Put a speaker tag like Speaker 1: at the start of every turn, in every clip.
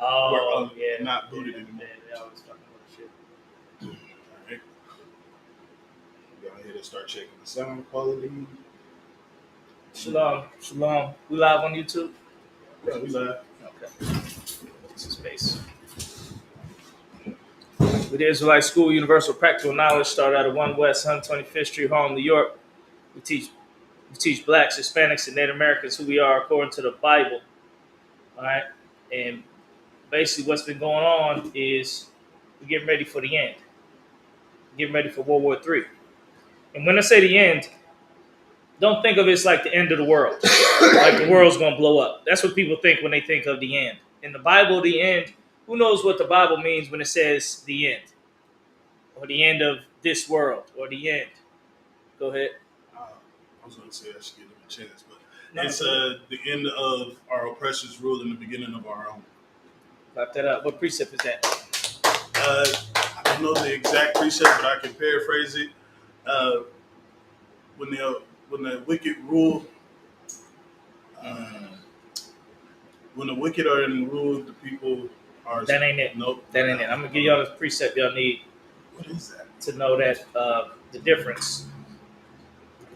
Speaker 1: Oh,
Speaker 2: we're not booted anymore.
Speaker 1: They always talking about shit.
Speaker 2: All right. Go ahead and start checking the sound quality.
Speaker 1: Shalom. We live on YouTube?
Speaker 2: Yeah, we live.
Speaker 1: Okay. This is space. With the Israelite School, Universal Practical Knowledge, started out at 1 West 125th Street, Harlem, New York. We teach blacks, Hispanics, and Native Americans who we are according to the Bible. All right? And basically what's been going on is we're getting ready for the end. Getting ready for Ww3. And when I say the end, don't think of it as like the end of the world. Like the world's going to blow up. That's what people think when they think of the end. In the Bible, the end, who knows what the Bible means when it says the end? Or the end of this world, or the end. Go ahead.
Speaker 2: I was going to say I should give them a chance, but it's the end of our oppressor's rule and the beginning of our own.
Speaker 1: Clap that up. What precept is that?
Speaker 2: I don't know the exact precept, but I can paraphrase it. When the wicked rule, when the wicked are in rule, the people are.
Speaker 1: That ain't it.
Speaker 2: Nope.
Speaker 1: That ain't it. I'm gonna give y'all the precept y'all need.
Speaker 2: What is that?
Speaker 1: To know that the difference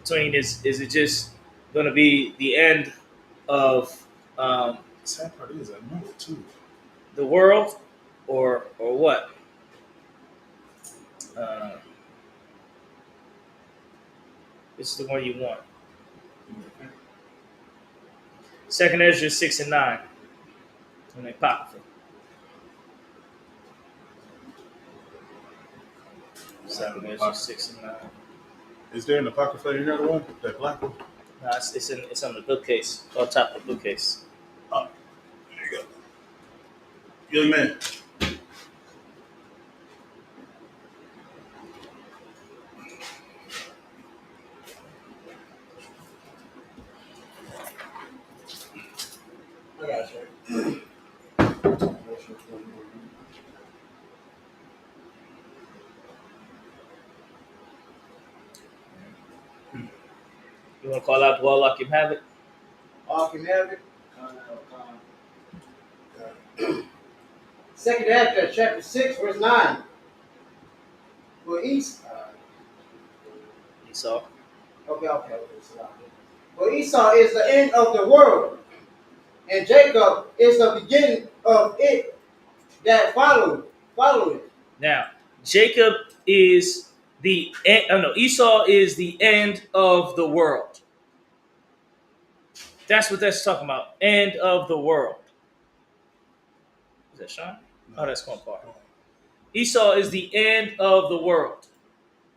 Speaker 1: between is it just going to be the end of
Speaker 2: The sad part is I know it too.
Speaker 1: the world, or what? This is the one you want. Second Ezra 6 and 9. And they pop. Second Ezra 6 and 9.
Speaker 2: Is there an apocrypha in here, the one? That black one?
Speaker 1: No, it's on the bookcase. On top of the bookcase.
Speaker 2: Oh, there you go. Young man.
Speaker 3: I got you.
Speaker 1: You want to call out the wall, Akim have it?
Speaker 3: Akim have it. Second Ezra, chapter 6, verse 9. For Esau.
Speaker 1: Esau.
Speaker 3: Okay. For Esau is the end of the world, and Jacob is the beginning of it that followed it.
Speaker 1: Now, Jacob is the end. Oh no, Esau is the end of the world. That's what that's talking about. End of the world. Is that Sean? No, that's going far. Esau is the end of the world.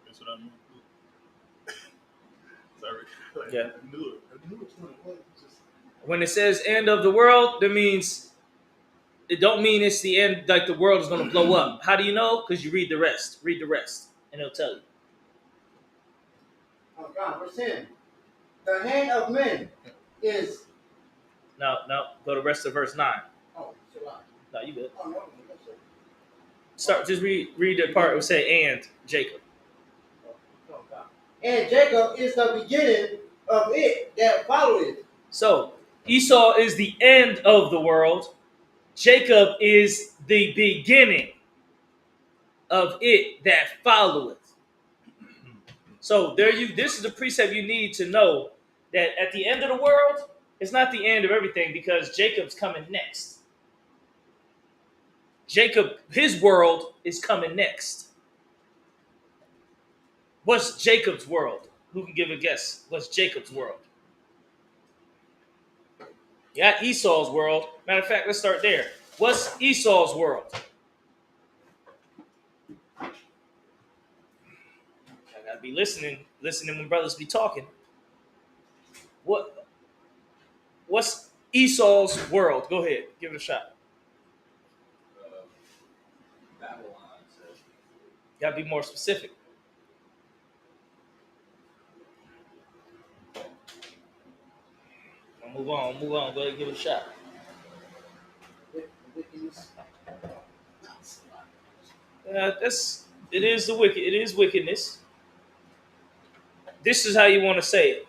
Speaker 2: That's what I mean. Sorry.
Speaker 1: Yeah.
Speaker 2: I knew it.
Speaker 1: When it says end of the world, that means it don't mean it's the end, like the world is going to blow up. How do you know? Because you read the rest. Read the rest, and it'll tell you.
Speaker 3: Oh God, verse 10. The hand of men is.
Speaker 1: No. Go to the rest of verse 9.
Speaker 3: Oh, so
Speaker 1: No, you good.
Speaker 3: oh, no.
Speaker 1: Start. Just read the part where it say and Jacob.
Speaker 3: Oh, God. And Jacob is the beginning of it that followed it.
Speaker 1: So Esau is the end of the world. Jacob is the beginning of it that followeth. So this is the precept you need to know that at the end of the world, it's not the end of everything because Jacob's coming next. Jacob, his world is coming next. What's Jacob's world? Who can give a guess? What's Jacob's world? You got Esau's world. Matter of fact, let's start there. What's Esau's world? I gotta be listening when brothers be talking. What's Esau's world? Go ahead, give it a shot.
Speaker 4: Babylon.
Speaker 1: Gotta be more specific. Move on. Go ahead, give it a shot. It is the wicked. It is wickedness. This is how you want to say it.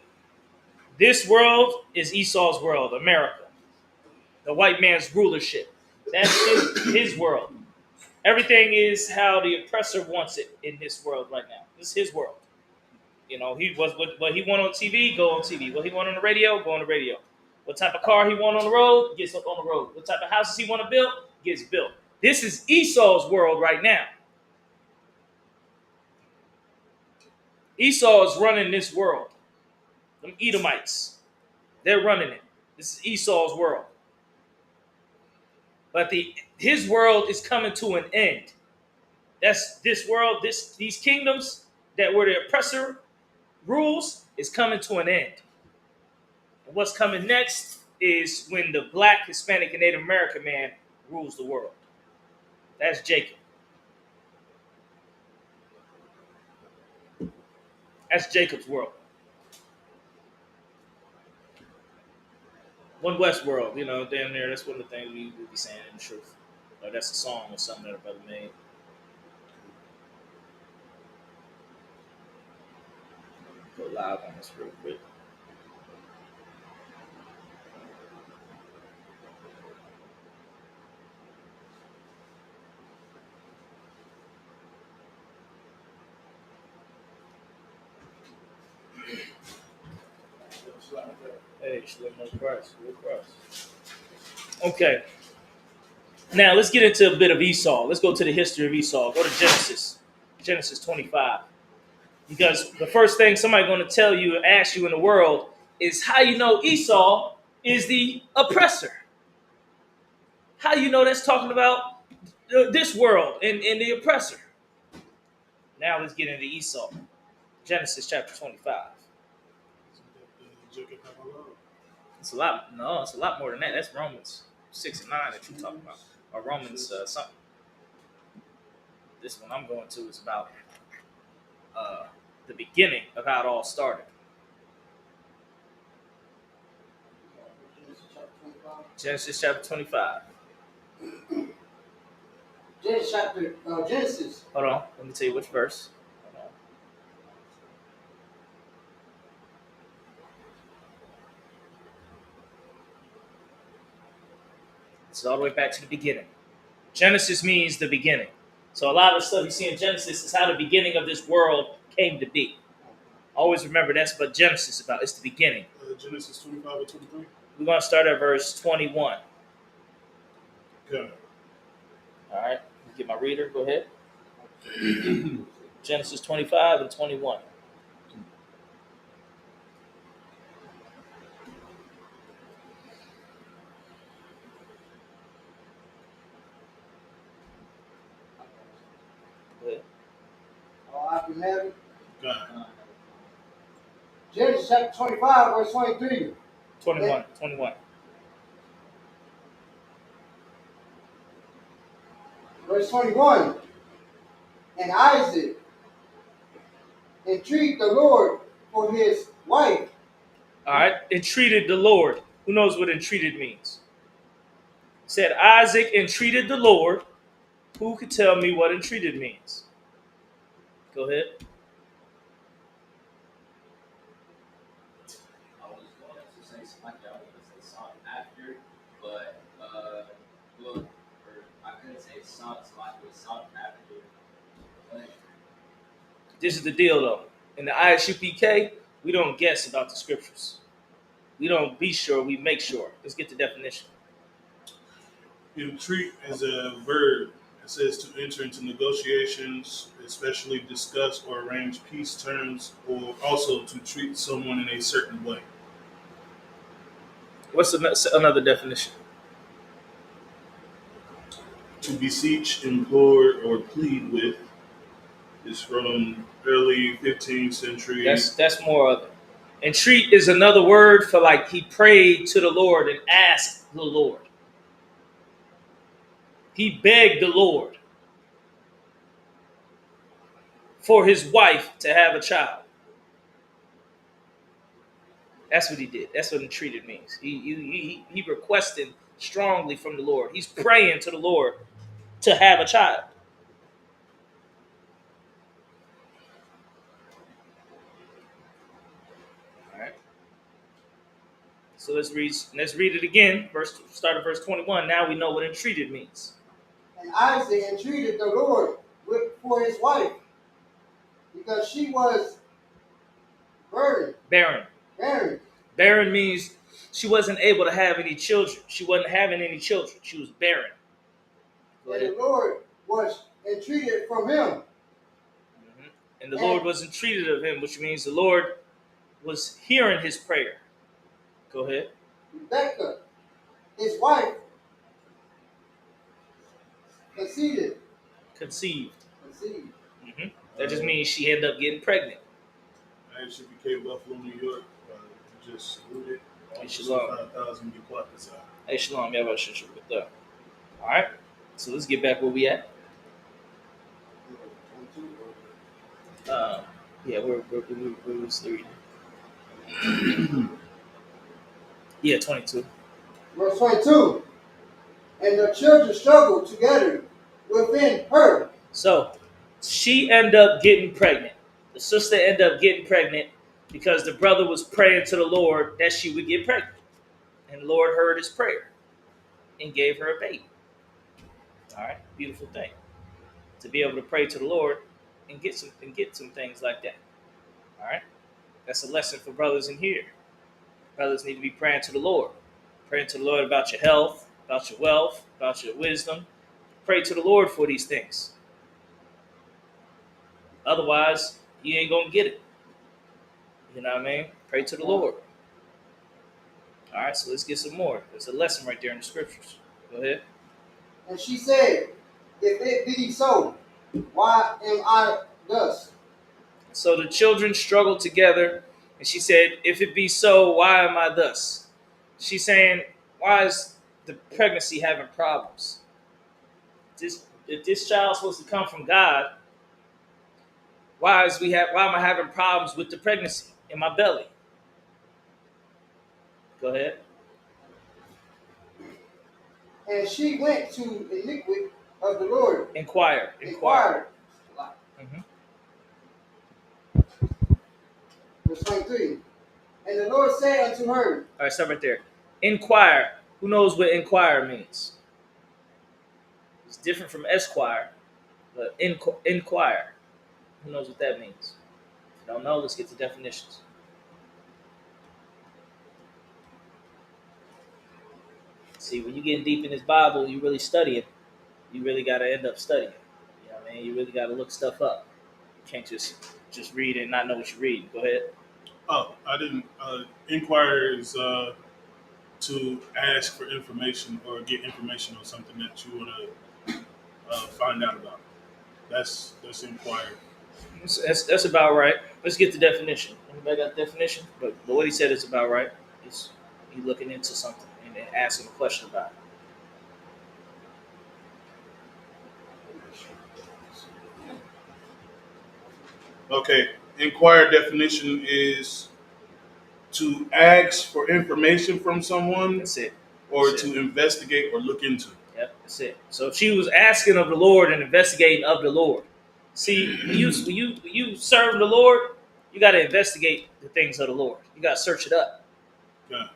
Speaker 1: This world is Esau's world, America. The white man's rulership. That's his world. Everything is how the oppressor wants it in this world right now. This is his world. You know, he was what he want on TV, go on TV. What he want on the radio, go on the radio. What type of car he want on the road, gets up on the road. What type of houses he want to build, gets built. This is Esau's world right now. Esau is running this world. Them Edomites, they're running it. This is Esau's world. But his world is coming to an end. That's this world, these kingdoms that were the oppressor rules is coming to an end. And what's coming next is when the black, Hispanic, and Native American man rules the world. That's Jacob. That's Jacob's world. One West world, you know, down there. That's one of the things we would be saying in the truth. Or that's a song or something that a brother made. Go live on this real quick. Hey, Shalom Christ. Okay. Now let's get into a bit of Esau. Let's go to the history of Esau. Go to Genesis. Genesis 25. Because the first thing somebody's going to tell you and ask you in the world is how you know Esau is the oppressor. How you know that's talking about this world and the oppressor. Now let's get into Esau. Genesis chapter 25. It's a lot. No, it's a lot more than that. That's Romans 6 and 9 that you're talking about. Or Romans something. This one I'm going to is about the beginning of how it all started. Genesis chapter 25.
Speaker 3: Genesis.
Speaker 1: Hold on. Let me tell you which verse. Hold on. It's all the way back to the beginning. Genesis means the beginning. So a lot of the stuff you see in Genesis is how the beginning of this world came to be. Always remember that's what Genesis is about. It's the beginning.
Speaker 2: Genesis 25 or 23?
Speaker 1: We're going to start at verse 21.
Speaker 2: Okay.
Speaker 1: All right. Get my reader. Go ahead. Genesis 25 and 21. Go ahead.
Speaker 3: I can have it.
Speaker 2: Okay.
Speaker 3: Genesis chapter 25, verse 23.
Speaker 1: 21.
Speaker 3: Verse 21. And Isaac entreated the Lord for his wife.
Speaker 1: All right. Entreated the Lord. Who knows what entreated means? Said Isaac entreated the Lord. Who could tell me what entreated means? Go ahead.
Speaker 4: I was going to say something like that. I was going to say something after, but look, or I couldn't say something like it was something after. But
Speaker 1: This is the deal, though. In the ISUPK, we don't guess about the scriptures. We don't be sure, we make sure. Let's get the definition.
Speaker 2: Entreat is a verb. It says to enter into negotiations, especially discuss or arrange peace terms, or also to treat someone in a certain way.
Speaker 1: What's another definition?
Speaker 2: To beseech, implore, or plead with is from early 15th century.
Speaker 1: That's more of it. Entreat is another word for like he prayed to the Lord and asked the Lord. He begged the Lord for his wife to have a child. That's what he did. That's what entreated means. He requested strongly from the Lord. He's praying to the Lord to have a child. All right. So let's read it again. Start at verse 21. Now we know what entreated means.
Speaker 3: And Isaac entreated the Lord for his wife, because she was barren.
Speaker 1: Barren. Barren means she wasn't able to have any children. She wasn't having any children. She was barren.
Speaker 3: And the Lord was entreated from him.
Speaker 1: Mm-hmm. And the Lord was entreated of him, which means the Lord was hearing his prayer. Go ahead.
Speaker 3: Rebekah, his wife, conceived.
Speaker 1: Mm-hmm. That just means she ended up getting pregnant.
Speaker 2: I actually became Buffalo, New York. Just rooted.
Speaker 1: Hey, Shalom.
Speaker 2: 5,000
Speaker 1: Hey, Shalom. Y'all about to shut with that. All right. So let's get back where we at. Yeah, where was the reading? Yeah, 22.
Speaker 3: Verse 22. And the children struggled together within her.
Speaker 1: So she ended up getting pregnant. The sister ended up getting pregnant because the brother was praying to the Lord that she would get pregnant. And the Lord heard his prayer and gave her a baby. All right, beautiful thing. To be able to pray to the Lord and get some things like that. All right. That's a lesson for brothers in here. Brothers need to be praying to the Lord. Praying to the Lord about your health, about your wealth, about your wisdom. Pray to the Lord for these things. Otherwise, you ain't gonna get it. You know what I mean? Pray to the Lord. All right, so let's get some more. There's a lesson right there in the scriptures. Go ahead.
Speaker 3: And she said, if it be so, why am I thus?
Speaker 1: So the children struggled together, and she said, if it be so, why am I thus? She's saying, why is the pregnancy having problems? If this child's supposed to come from God, why am I having problems with the pregnancy in my belly? Go ahead.
Speaker 3: And she went to iniquity of the Lord.
Speaker 1: Inquire. Mm-hmm.
Speaker 3: Verse 23. And the Lord said unto her.
Speaker 1: All right, stop right there. Inquire. Who knows what inquire means? It's different from esquire, but inquire. Who knows what that means? If you don't know, let's get to definitions. See, when you get deep in this Bible, you really studying. You really got to end up studying. You know what I mean? You really got to look stuff up. You can't just read it and not know what you're reading. Go ahead.
Speaker 2: Oh, I didn't. Inquire is to ask for information or get information on something that you want to find out about. That's inquire.
Speaker 1: That's about right. Let's get the definition. Anybody got the definition? But what he said is about right. It's you looking into something and then asking a question about it.
Speaker 2: Okay. Inquire definition is to ask for information from someone.
Speaker 1: That's it.
Speaker 2: Or to investigate or look into.
Speaker 1: Yep, that's it. So she was asking of the Lord and investigating of the Lord. See, when you serve the Lord, you got to investigate the things of the Lord. You got to search it up.
Speaker 2: Yeah.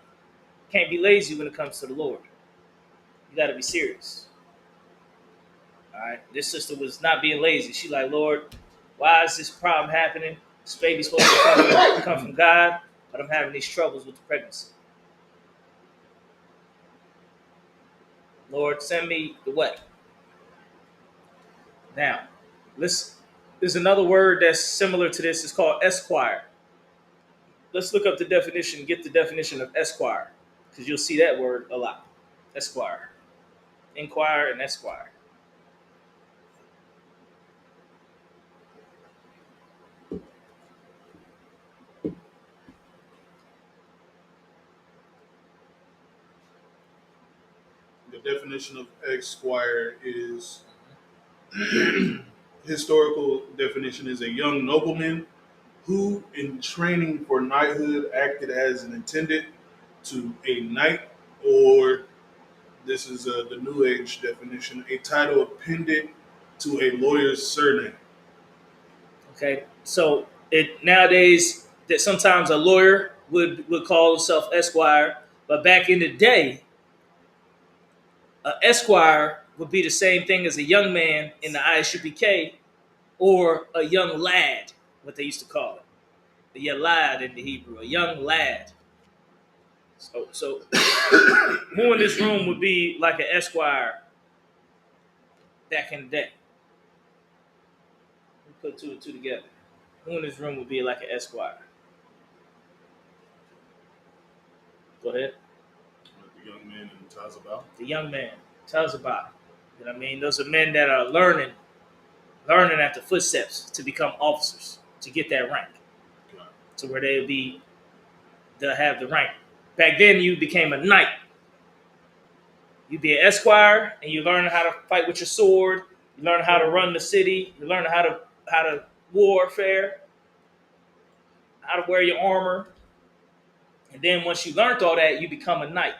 Speaker 1: Can't be lazy when it comes to the Lord. You got to be serious. All right. This sister was not being lazy. She like, Lord, why is this problem happening? This baby's supposed to come from God, but I'm having these troubles with the pregnancy. Lord, send me the way. Now, there's another word that's similar to this. It's called esquire. Let's look up the definition, get the definition of esquire, because you'll see that word a lot. Esquire. Inquire and esquire.
Speaker 2: The definition of esquire is historical definition is a young nobleman who, in training for knighthood, acted as an attendant to a knight, or this is the New Age definition, a title appended to a lawyer's surname.
Speaker 1: Okay, so it nowadays that sometimes a lawyer would call himself esquire, But back in the day, an esquire would be the same thing as a young man in the ISUPK or a young lad, what they used to call it. A yalad in the Hebrew, a young lad. So who in this room would be like an esquire back in the day? We put two and two together. Who in this room would be like an esquire? Go ahead.
Speaker 2: Like the young man in Tazabah.
Speaker 1: The young man. Tell us about it. You know what I mean? Those are men that are learning at the footsteps to become officers, to get that rank. To where they'll have the rank. Back then you became a knight. You'd be an esquire and you learn how to fight with your sword, you learn how to run the city, you learn how to warfare, how to wear your armor. And then once you learned all that, you become a knight.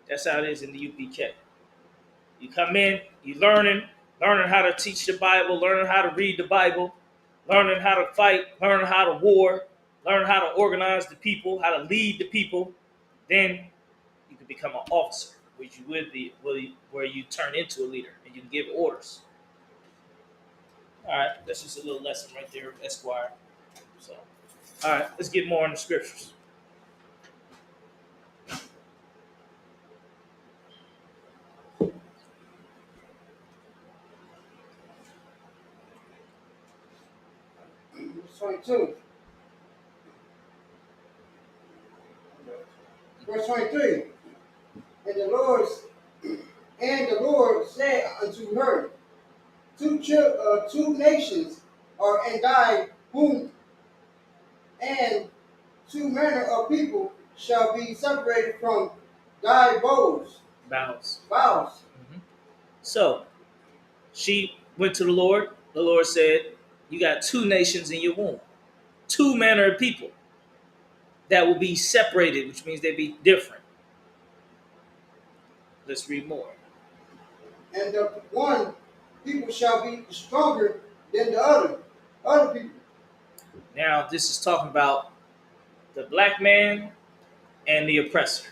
Speaker 1: That's how it is in the UPK. You come in, you learning how to teach the Bible, learning how to read the Bible, learning how to fight, learning how to war, learning how to organize the people, how to lead the people. Then you can become an officer, which you would be, where you turn into a leader and you can give orders. All right, that's just a little lesson right there, Esquire. So, all right, let's get more in the scriptures.
Speaker 3: Verse 22. Verse 23. And the Lord said unto her, two nations are in thy womb, and two manner of people shall be separated from thy bowels.
Speaker 1: Vows.
Speaker 3: Mm-hmm.
Speaker 1: So she went to the Lord. The Lord said, "You got two nations in your womb, two manner of people that will be separated, which means they'll be different." Let's read more.
Speaker 3: And the one people shall be stronger than the other people.
Speaker 1: Now, this is talking about the black man and the oppressor.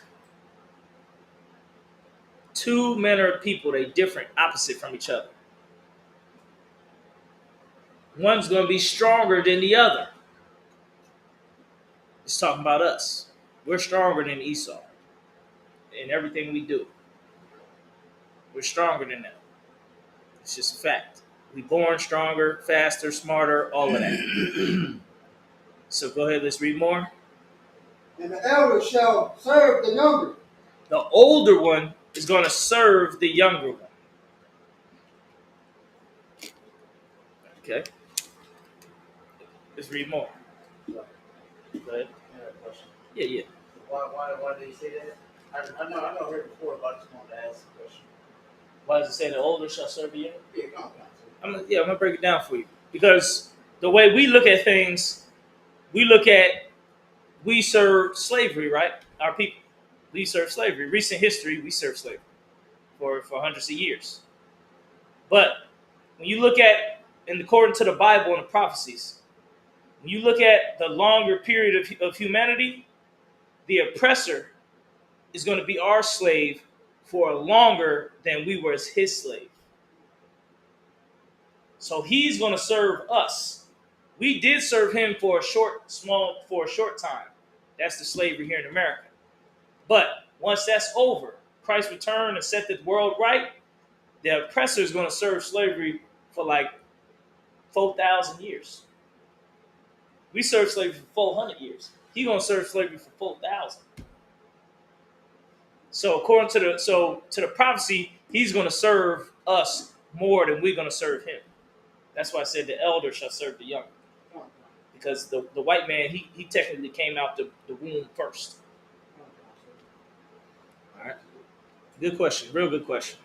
Speaker 1: Two manner of people, they different, opposite from each other. One's going to be stronger than the other. It's talking about us. We're stronger than Esau in everything we do. We're stronger than them. It's just a fact. We born stronger, faster, smarter, all of that. So go ahead, let's read more.
Speaker 3: And the elder shall serve the younger.
Speaker 1: The older one is going to serve the younger one. Okay. Let's read more. Go ahead.
Speaker 5: I have a question.
Speaker 1: Yeah.
Speaker 5: Why did he say that? I know I heard before, but I just wanted to ask a question.
Speaker 1: Why does it say the older shall serve the younger?
Speaker 5: Yeah, come on.
Speaker 1: I'm gonna break it down for you. Because the way we look at things, we serve slavery, right? Our people. We serve slavery. Recent history, we serve slavery for hundreds of years. But when you look at, and according to the Bible and the prophecies, when you look at the longer period of humanity, the oppressor is going to be our slave for longer than we were as his slave. So he's going to serve us. We did serve him for a short time. That's the slavery here in America. But once that's over, Christ returned and set the world right, the oppressor is going to serve slavery for like 4,000 years. We served slavery for 400 years. He's going to serve slavery for 4,000. So according to the prophecy, he's going to serve us more than we're going to serve him. That's why I said the elder shall serve the younger. Because the white man, he technically came out the womb first. All right. Good question. Real good question.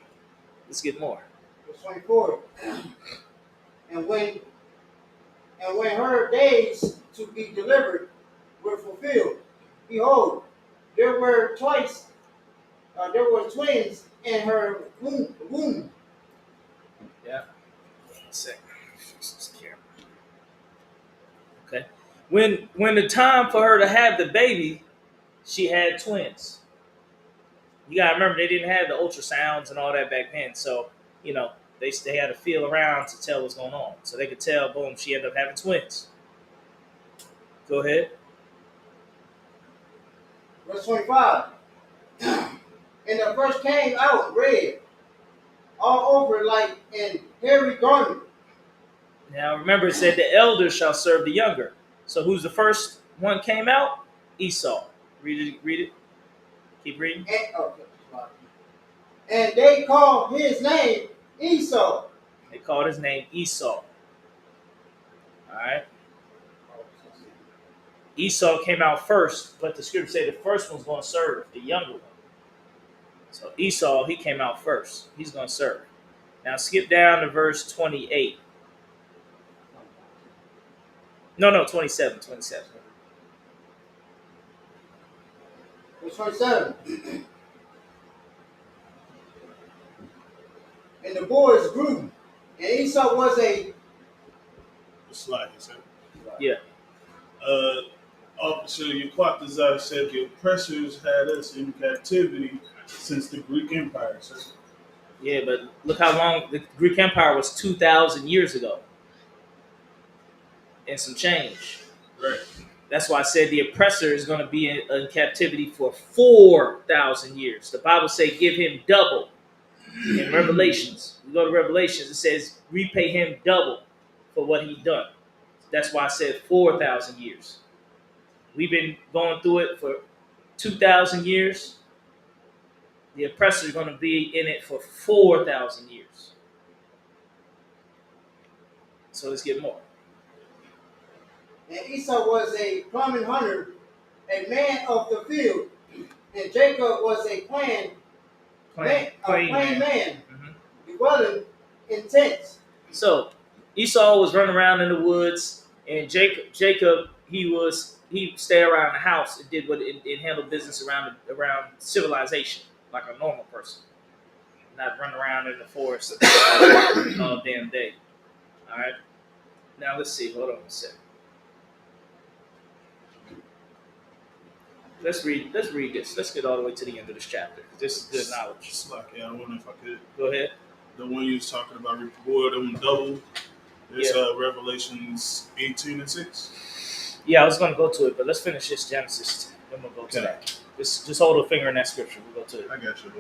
Speaker 1: Let's get more.
Speaker 3: Verse 24. And when her days to be delivered were fulfilled, behold, there were twins in her womb.
Speaker 1: Yeah. 1 second. Okay. When the time for her to have the baby, she had twins. You gotta remember they didn't have the ultrasounds and all that back then, so you know they had to feel around to tell what's going on. So they could tell, boom, she ended up having twins. Go ahead.
Speaker 3: Verse 25. And the first came out red, all over like an hairy garment.
Speaker 1: Now remember, it said the elder shall serve the younger. So who's the first one came out? Esau. Read it. Read it. Keep reading.
Speaker 3: And they called his name Esau.
Speaker 1: They called his name Esau. All right. Esau came out first, but the scripture say the first one's going to serve the younger one. So Esau, he came out first. He's going to serve. Now skip down to verse 28. No, 27. 27.
Speaker 3: Verse 27. And the boys grew, and Esau was a
Speaker 2: Slide, he said.
Speaker 1: Yeah.
Speaker 2: Officer Yaquatazar said the oppressors had us in captivity since the Greek Empire, sir.
Speaker 1: Yeah, but look how long the Greek Empire was 2,000 years ago. And some change.
Speaker 2: Right.
Speaker 1: That's why I said the oppressor is going to be in captivity for 4,000 years. The Bible say give him double. In Revelations, we go to Revelations, it says repay him double for what he done. That's why I said 4,000 years. We've been going through it for 2,000 years. The oppressor is going to be in it for 4,000 years. So let's get more.
Speaker 3: And Esau was a common hunter, a man of the field, and Jacob was a plain man,
Speaker 1: Mm-hmm.
Speaker 3: dwelling in tents.
Speaker 1: So Esau was running around in the woods, and Jacob he stayed around the house and did what it handled business around civilization like a normal person, not run around in the forest all damn day. All right. Now let's see. Hold on a second. Let's read this. Let's get all the way to the end of this chapter. This is good knowledge.
Speaker 2: Slack, yeah, I wonder if I could.
Speaker 1: Go ahead.
Speaker 2: The one you was talking about, reward them double. It's
Speaker 1: Yeah.
Speaker 2: Revelations 18 and 6.
Speaker 1: Yeah, I was going to go to it, but let's finish this Genesis. Then we'll go to that. Just hold a finger in that scripture. We'll go to it.
Speaker 2: I got you.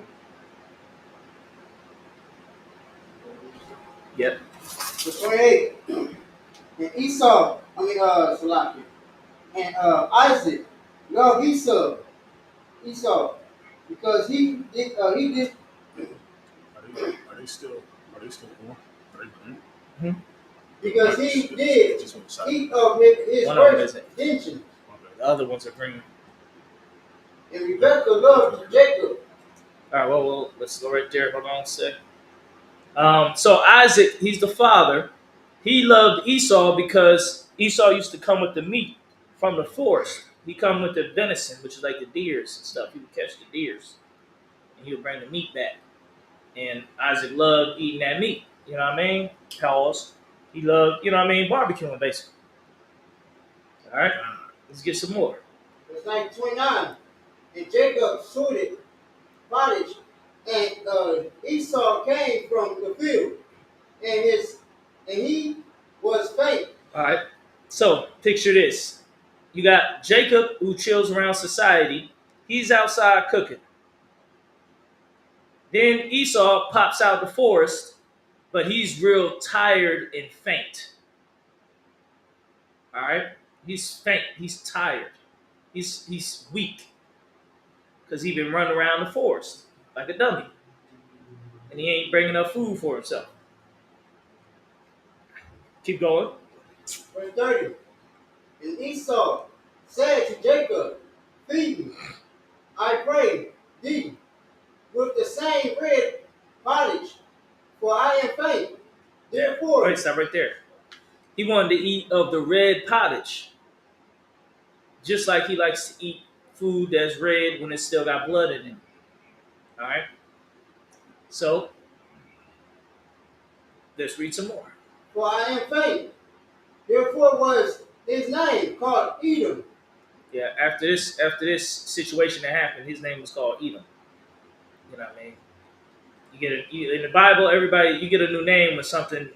Speaker 1: Yep.
Speaker 3: Verse 28. And Esau, Salakia, and Isaac loved Esau, because he did.
Speaker 2: Are they still born? Are they green?
Speaker 3: Because he did
Speaker 2: Just on the side.
Speaker 3: eat of his
Speaker 1: One of them
Speaker 3: first
Speaker 1: isn't.
Speaker 3: invention.
Speaker 1: The other ones are green.
Speaker 3: And Rebekah loved Jacob.
Speaker 1: All right, well, let's go right there. Hold on a sec. So Isaac, he's the father. He loved Esau because Esau used to come with the meat from the forest. He come with the venison, which is like the deers and stuff. He would catch the deers, and he would bring the meat back. And Isaac loved eating that meat. You know what I mean? Pause. He loved, barbecuing basically. All right, let's get some more.
Speaker 3: Verse 29. And Jacob suited pottage, and Esau came from the field, and he was faint.
Speaker 1: All right. So picture this: you got Jacob who chills around society. He's outside cooking. Then Esau pops out the forest, but he's real tired and faint. All right. He's faint. He's tired. He's weak because he been running around the forest like a dummy, and he ain't bringing enough food for himself. Keep going.
Speaker 3: Verse 30. And Esau said to Jacob, feed me, I pray thee, with the same red pottage, for I am faint. Therefore,
Speaker 1: Wait, stop right there. He wanted to eat of the red pottage, just like he likes to eat food that's red when it's still got blood in it. All right. So let's read some more.
Speaker 3: for I am faint. Therefore was his name called Edom.
Speaker 1: Yeah, after this situation that happened, his name was called Edom. You know what I mean? In the Bible, everybody you get a new name when something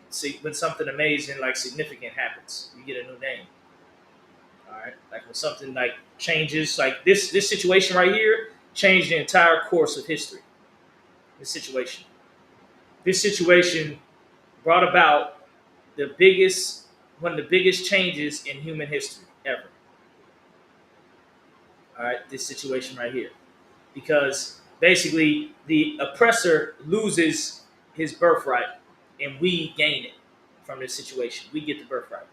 Speaker 1: amazing like significant happens. You get a new name. All right, like when something like changes, like this situation right here changed the entire course of history. This situation brought about one of the biggest changes in human history ever. All right, this situation right here, because basically the oppressor loses his birthright, and we gain it from this situation. We get the birthright.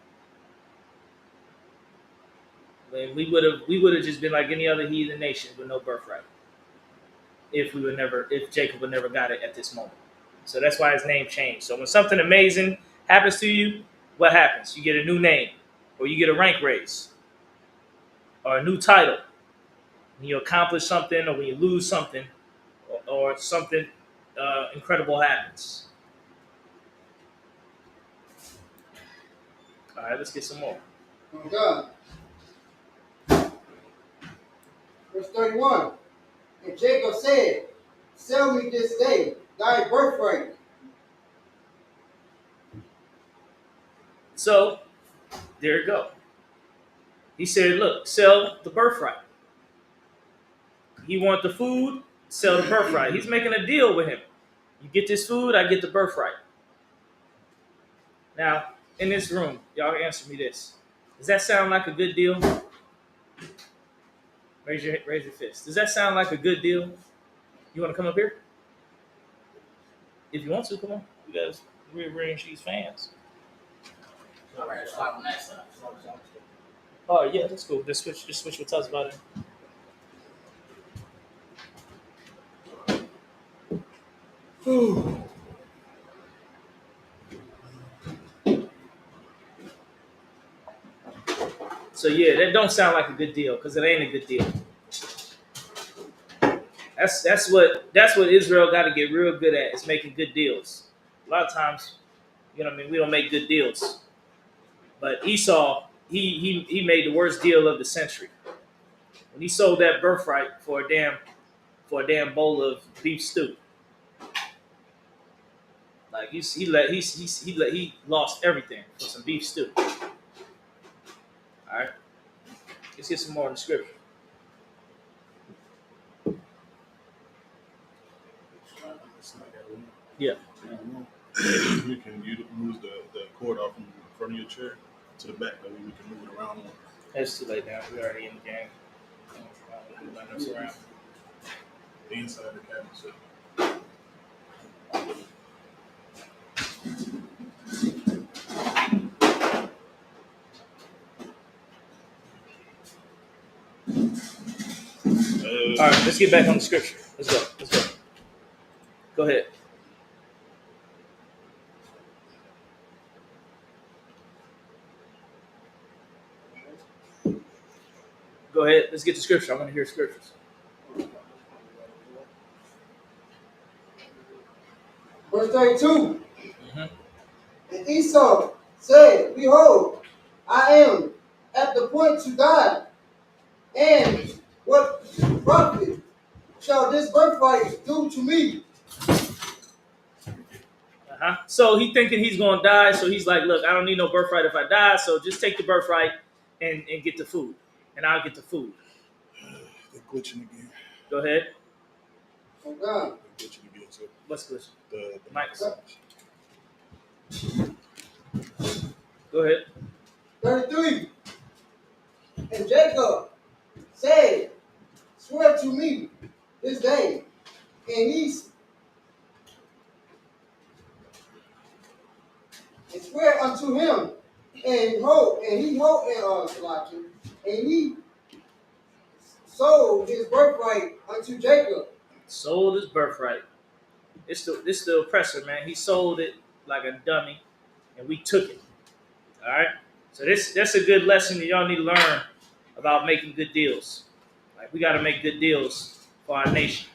Speaker 1: When we would have just been like any other heathen nation with no birthright if Jacob would never got it at this moment. So that's why his name changed. So when something amazing happens to you, what happens? You get a new name, or you get a rank raise, or a new title. When you accomplish something, or when you lose something, or something incredible happens. All right, let's get some more.
Speaker 3: Oh God. Verse 31. And Jacob said, sell me this day thy birthright.
Speaker 1: So there you go. He said, look, sell the birthright. He want the food, sell the birthright. He's making a deal with him. You get this food, I get the birthright. Now, in this room, y'all answer me this. Does that sound like a good deal? Raise your fist. Does that sound like a good deal? You want to come up here? If you want to, come on. You guys, we're these fans.
Speaker 4: All right, stop next time.
Speaker 1: Oh yeah, that's cool. Just switch with us about it. So yeah, that don't sound like a good deal because it ain't a good deal. That's what Israel got to get real good at is making good deals. A lot of times, you know what I mean, we don't make good deals. But Esau, he made the worst deal of the century when he sold that birthright for a damn bowl of beef stew. Like he lost everything for some beef stew. All right, let's get some more in the scripture. Yeah.
Speaker 2: You can move the cord off in front of your chair to the back, that way we can move it around.
Speaker 1: It's too late now. We're already in the game. Around.
Speaker 2: The inside of the cabinet. So.
Speaker 1: All right, let's get back on the scripture. Let's go. Go ahead. Go ahead. Let's get to scripture. I want to hear scriptures.
Speaker 3: Verse 32.
Speaker 1: Mm-hmm.
Speaker 3: And Esau said, behold, I am at the point to die, and what profit shall this birthright do to me?
Speaker 1: So he thinking he's going to die, so he's like, look, I don't need no birthright if I die, so just take the birthright and get the food, and I'll get the food.
Speaker 2: They're glitching again.
Speaker 1: Go ahead.
Speaker 3: Oh God.
Speaker 2: They're glitching again. So
Speaker 1: What's glitching?
Speaker 2: the
Speaker 1: Mike's. Go ahead.
Speaker 3: 33. And Jacob said, swear to me this day, and swear unto him, and he sold his birthright unto Jacob.
Speaker 1: Sold his birthright. This the oppressor, man. He sold it like a dummy, and we took it. All right. So that's a good lesson that y'all need to learn about making good deals. Like we got to make good deals for our nation.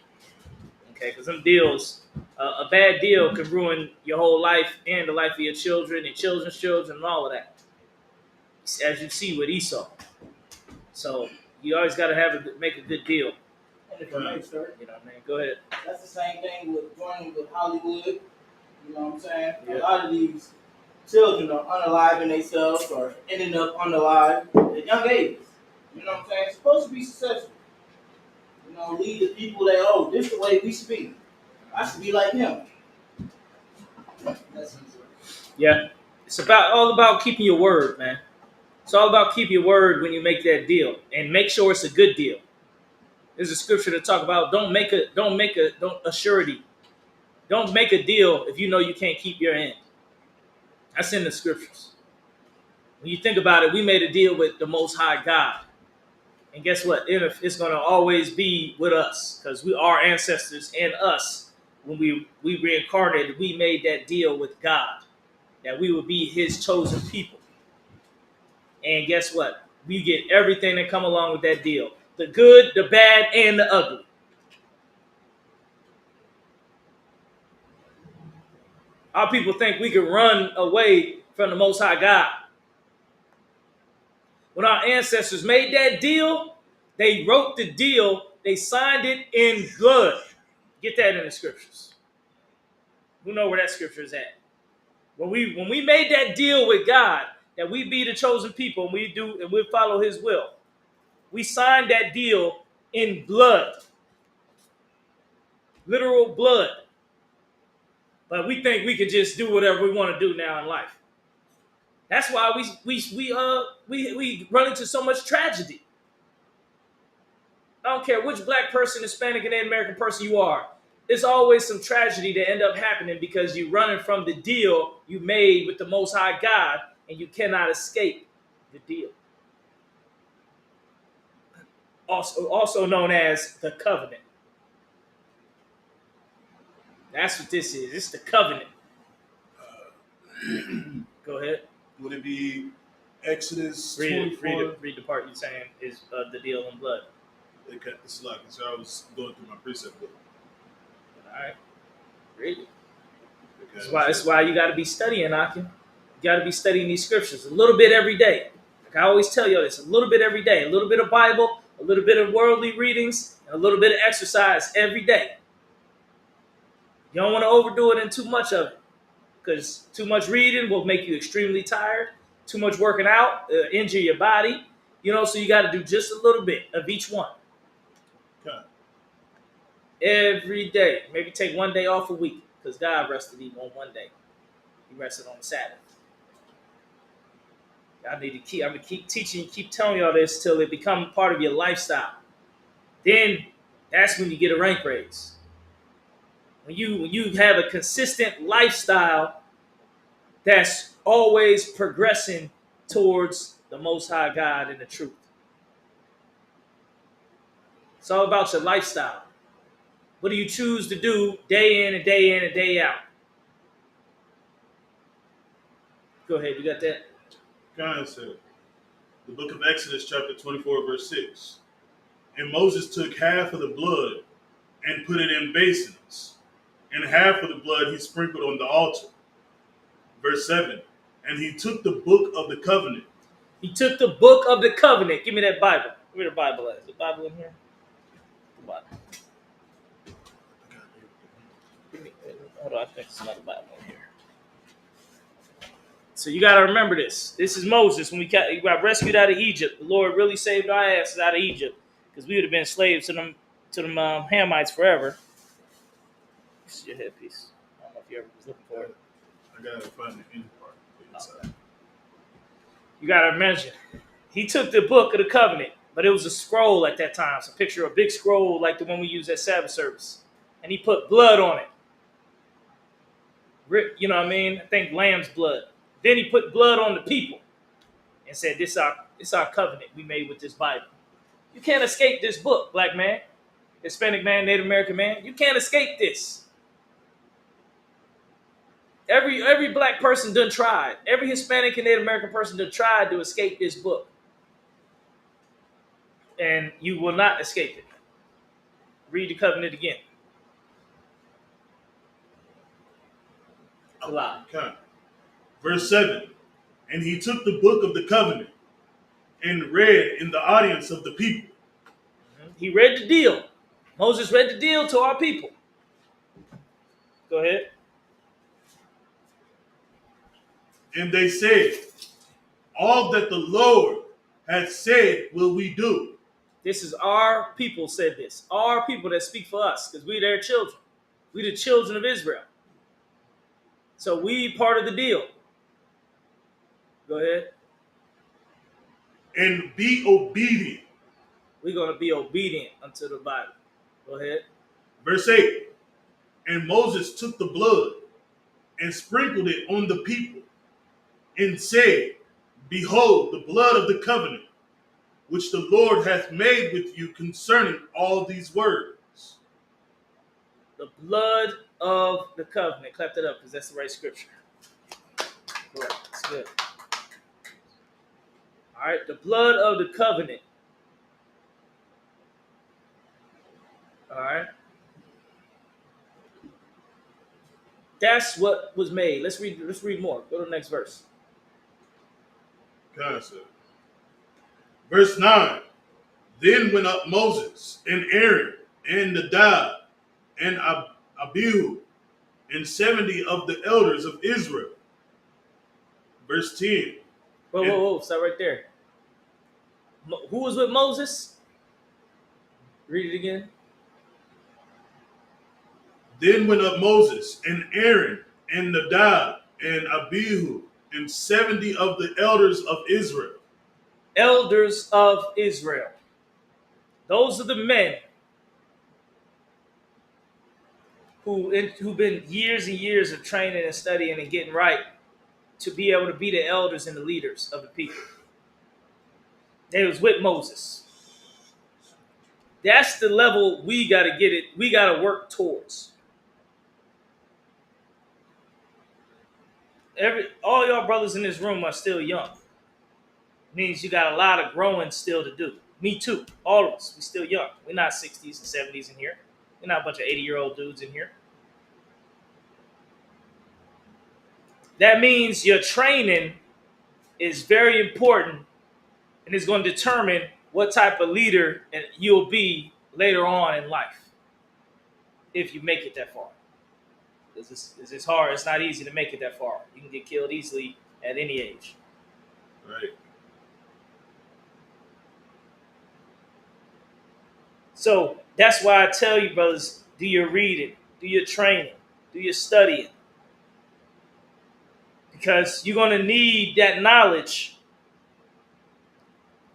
Speaker 1: Okay, because them deals, a bad deal can ruin your whole life and the life of your children and children's children and all of that. As you see with Esau. So You always got to make a good deal.
Speaker 5: And if I may, sir,
Speaker 1: You know what I mean? Go ahead.
Speaker 5: that's the same thing with joining with Hollywood. You know what I'm saying?
Speaker 1: Yeah.
Speaker 5: A lot of these children are unaliving themselves or ending up unalived at young ages. You know what I'm saying? It's supposed to be successful. You know, lead the people that, oh, this is the way we speak. I should be like him. That's
Speaker 1: Yeah. It's all about keeping your word, man. It's all about keeping your word when you make that deal, and make sure it's a good deal. There's a scripture to talk about don't a surety. Don't make a deal if you know you can't keep your end. That's in the scriptures. When you think about it, we made a deal with the Most High God. And guess what? It's going to always be with us because we are ancestors and us. When we reincarnated, we made that deal with God that we would be his chosen people. And guess what? We get everything that come along with that deal. The good, the bad, and the ugly. Our people think we can run away from the Most High God. When our ancestors made that deal, they wrote the deal, they signed it in blood. Get that in the scriptures. Who know where that scripture is at? When we made that deal with God, that we be the chosen people and we follow his will, we signed that deal in blood. Literal blood. But we think we could just do whatever we want to do now in life. That's why we run into so much tragedy. I don't care which black person, Hispanic, and Native American person you are. There's always some tragedy that end up happening because you're running from the deal you made with the Most High God, and you cannot escape the deal. Also known as the covenant. That's what this is. It's the covenant. Go ahead.
Speaker 2: Would it be Exodus
Speaker 1: Read
Speaker 2: 24?
Speaker 1: read the part you're saying is the deal in blood.
Speaker 2: Okay, this is like, so I was going through my precept book.
Speaker 1: All right. Read it.
Speaker 2: Okay,
Speaker 1: That's why you got to be studying, Akim. You got to be studying these scriptures a little bit every day. Like I always tell you this, a little bit every day. A little bit of Bible, a little bit of worldly readings, and a little bit of exercise every day. You don't want to overdo it and too much of it, because too much reading will make you extremely tired. Too much working out injure your body. So you got to do just a little bit of each one.
Speaker 2: okay.
Speaker 1: Every day. Maybe take one day off a week, because God rested even on one day. He rested on the Sabbath. I'm gonna keep teaching you, keep telling y'all this till it become part of your lifestyle. Then that's when you get a rank raise. When you have a consistent lifestyle that's always progressing towards the Most High God and the truth. It's all about your lifestyle. What do you choose to do day in and day in and day out? Go ahead, you got that?
Speaker 2: God said, the book of Exodus, chapter 24, verse 6. And Moses took half of the blood and put it in basins, and half of the blood he sprinkled on the altar. Verse 7. And he took the book of the covenant.
Speaker 1: He took the book of the covenant. Give me that Bible. Give me the Bible. Is the Bible in here? The Bible. Hold on, I think there's another Bible in here. So you got to remember this. This is Moses. When we got rescued out of Egypt, the Lord really saved our asses out of Egypt, because we would have been slaves to them Hamites forever. This is your headpiece. I don't know if you ever was looking for it.
Speaker 2: I got to find the end part.
Speaker 1: Okay. You got to imagine. He took the book of the covenant, but it was a scroll at that time. It's a picture of a big scroll like the one we use at Sabbath service. And he put blood on it. You know what I mean? I think lamb's blood. Then he put blood on the people and said, this is our covenant we made with this Bible. You can't escape this book, black man, Hispanic man, Native American man. You can't escape this. Every black person done tried. Every Hispanic and Native American person done tried to escape this book. And you will not escape it. Read the covenant again. It's a lie.
Speaker 2: Okay. Verse 7. And he took the book of the covenant and read in the audience of the people.
Speaker 1: He read the deal. Moses read the deal to our people. Go ahead.
Speaker 2: And they said, all that the Lord hath said will we do.
Speaker 1: This is our people said this. Our people that speak for us, because we their children. We the children of Israel. So we part of the deal. Go ahead.
Speaker 2: And be obedient.
Speaker 1: We're going to be obedient unto the Bible. Go ahead.
Speaker 2: Verse 8. And Moses took the blood and sprinkled it on the people and said, behold, the blood of the covenant, which the Lord hath made with you concerning all these words.
Speaker 1: The blood of the covenant. Clap that up because that's the right scripture. Correct. That's good. All right. The blood of the covenant. All right. That's what was made. Let's read more. Go to the next verse.
Speaker 2: Concept. Verse 9. Then went up Moses and Aaron and Nadab and Abihu and 70 of the elders of Israel. Verse 10.
Speaker 1: Whoa. Stop right there. Who was with Moses? Read it again.
Speaker 2: Then went up Moses and Aaron and Nadab and Abihu and 70 of the elders of Israel.
Speaker 1: Elders of Israel. Those are the men who've been years and years of training and studying and getting right to be able to be the elders and the leaders of the people. They was with Moses. That's the level we got to get it. We got to work towards. All y'all brothers in this room are still young. Means you got a lot of growing still to do. Me too. All of us. We still young. We're not 60s and 70s in here. We're not a bunch of 80-year-old dudes in here. That means your training is very important and is going to determine what type of leader you'll be later on in life if you make it that far. It's hard. It's not easy to make it that far. You can get killed easily at any age.
Speaker 2: Right.
Speaker 1: So that's why I tell you, brothers, do your reading, do your training, do your studying. Because you're going to need that knowledge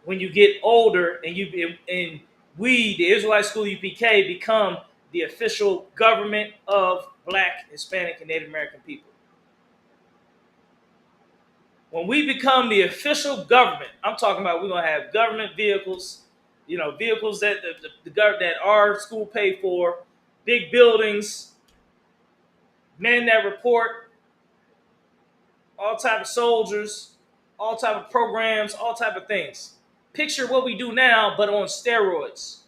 Speaker 1: when you get older and we, the Israelite School of UPK, become the official government of Black, Hispanic, and Native American people. When we become the official government, I'm talking about we're going to have government vehicles, vehicles that that our school paid for, big buildings, men that report, all type of soldiers, all type of programs, all type of things. Picture what we do now, but on steroids.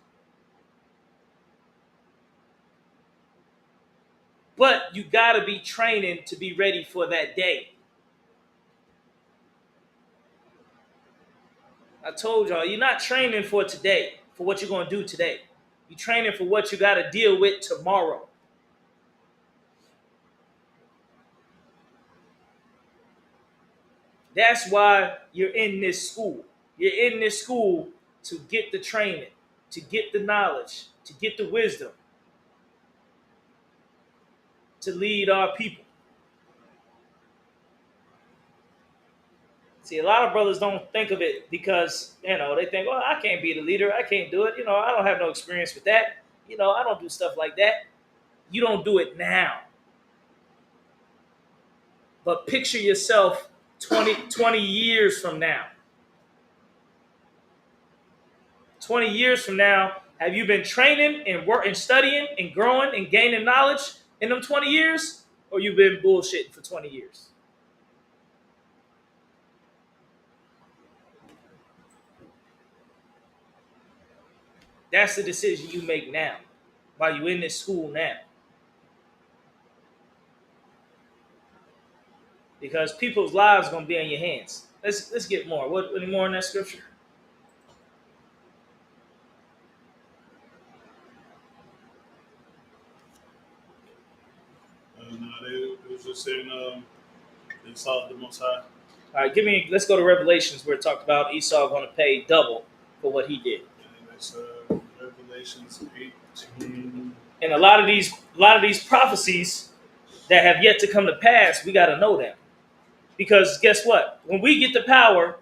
Speaker 1: But you got to be training to be ready for that day. I told y'all, you're not training for today, for what you're going to do today. You're training for what you got to deal with tomorrow. That's why you're in this school. You're in this school to get the training, to get the knowledge, to get the wisdom, to lead our people. See, a lot of brothers don't think of it because, they think, well, I can't be the leader. I can't do it. I don't have no experience with that. I don't do stuff like that. You don't do it now. But picture yourself 20 years from now. 20 years from now, have you been training and studying and growing and gaining knowledge in them 20 years? Or you've been bullshitting for 20 years? That's the decision you make now, while you're in this school now. Because people's lives are going to be in your hands. Let's get more. Any more in that scripture?
Speaker 2: was saying they saw the Most High.
Speaker 1: All right, let's go to Revelations where it talked about Esau going to pay double for what he did.
Speaker 2: And that's Revelations 18.
Speaker 1: And a lot of these prophecies that have yet to come to pass, we got to know them. Because guess what? When we get the power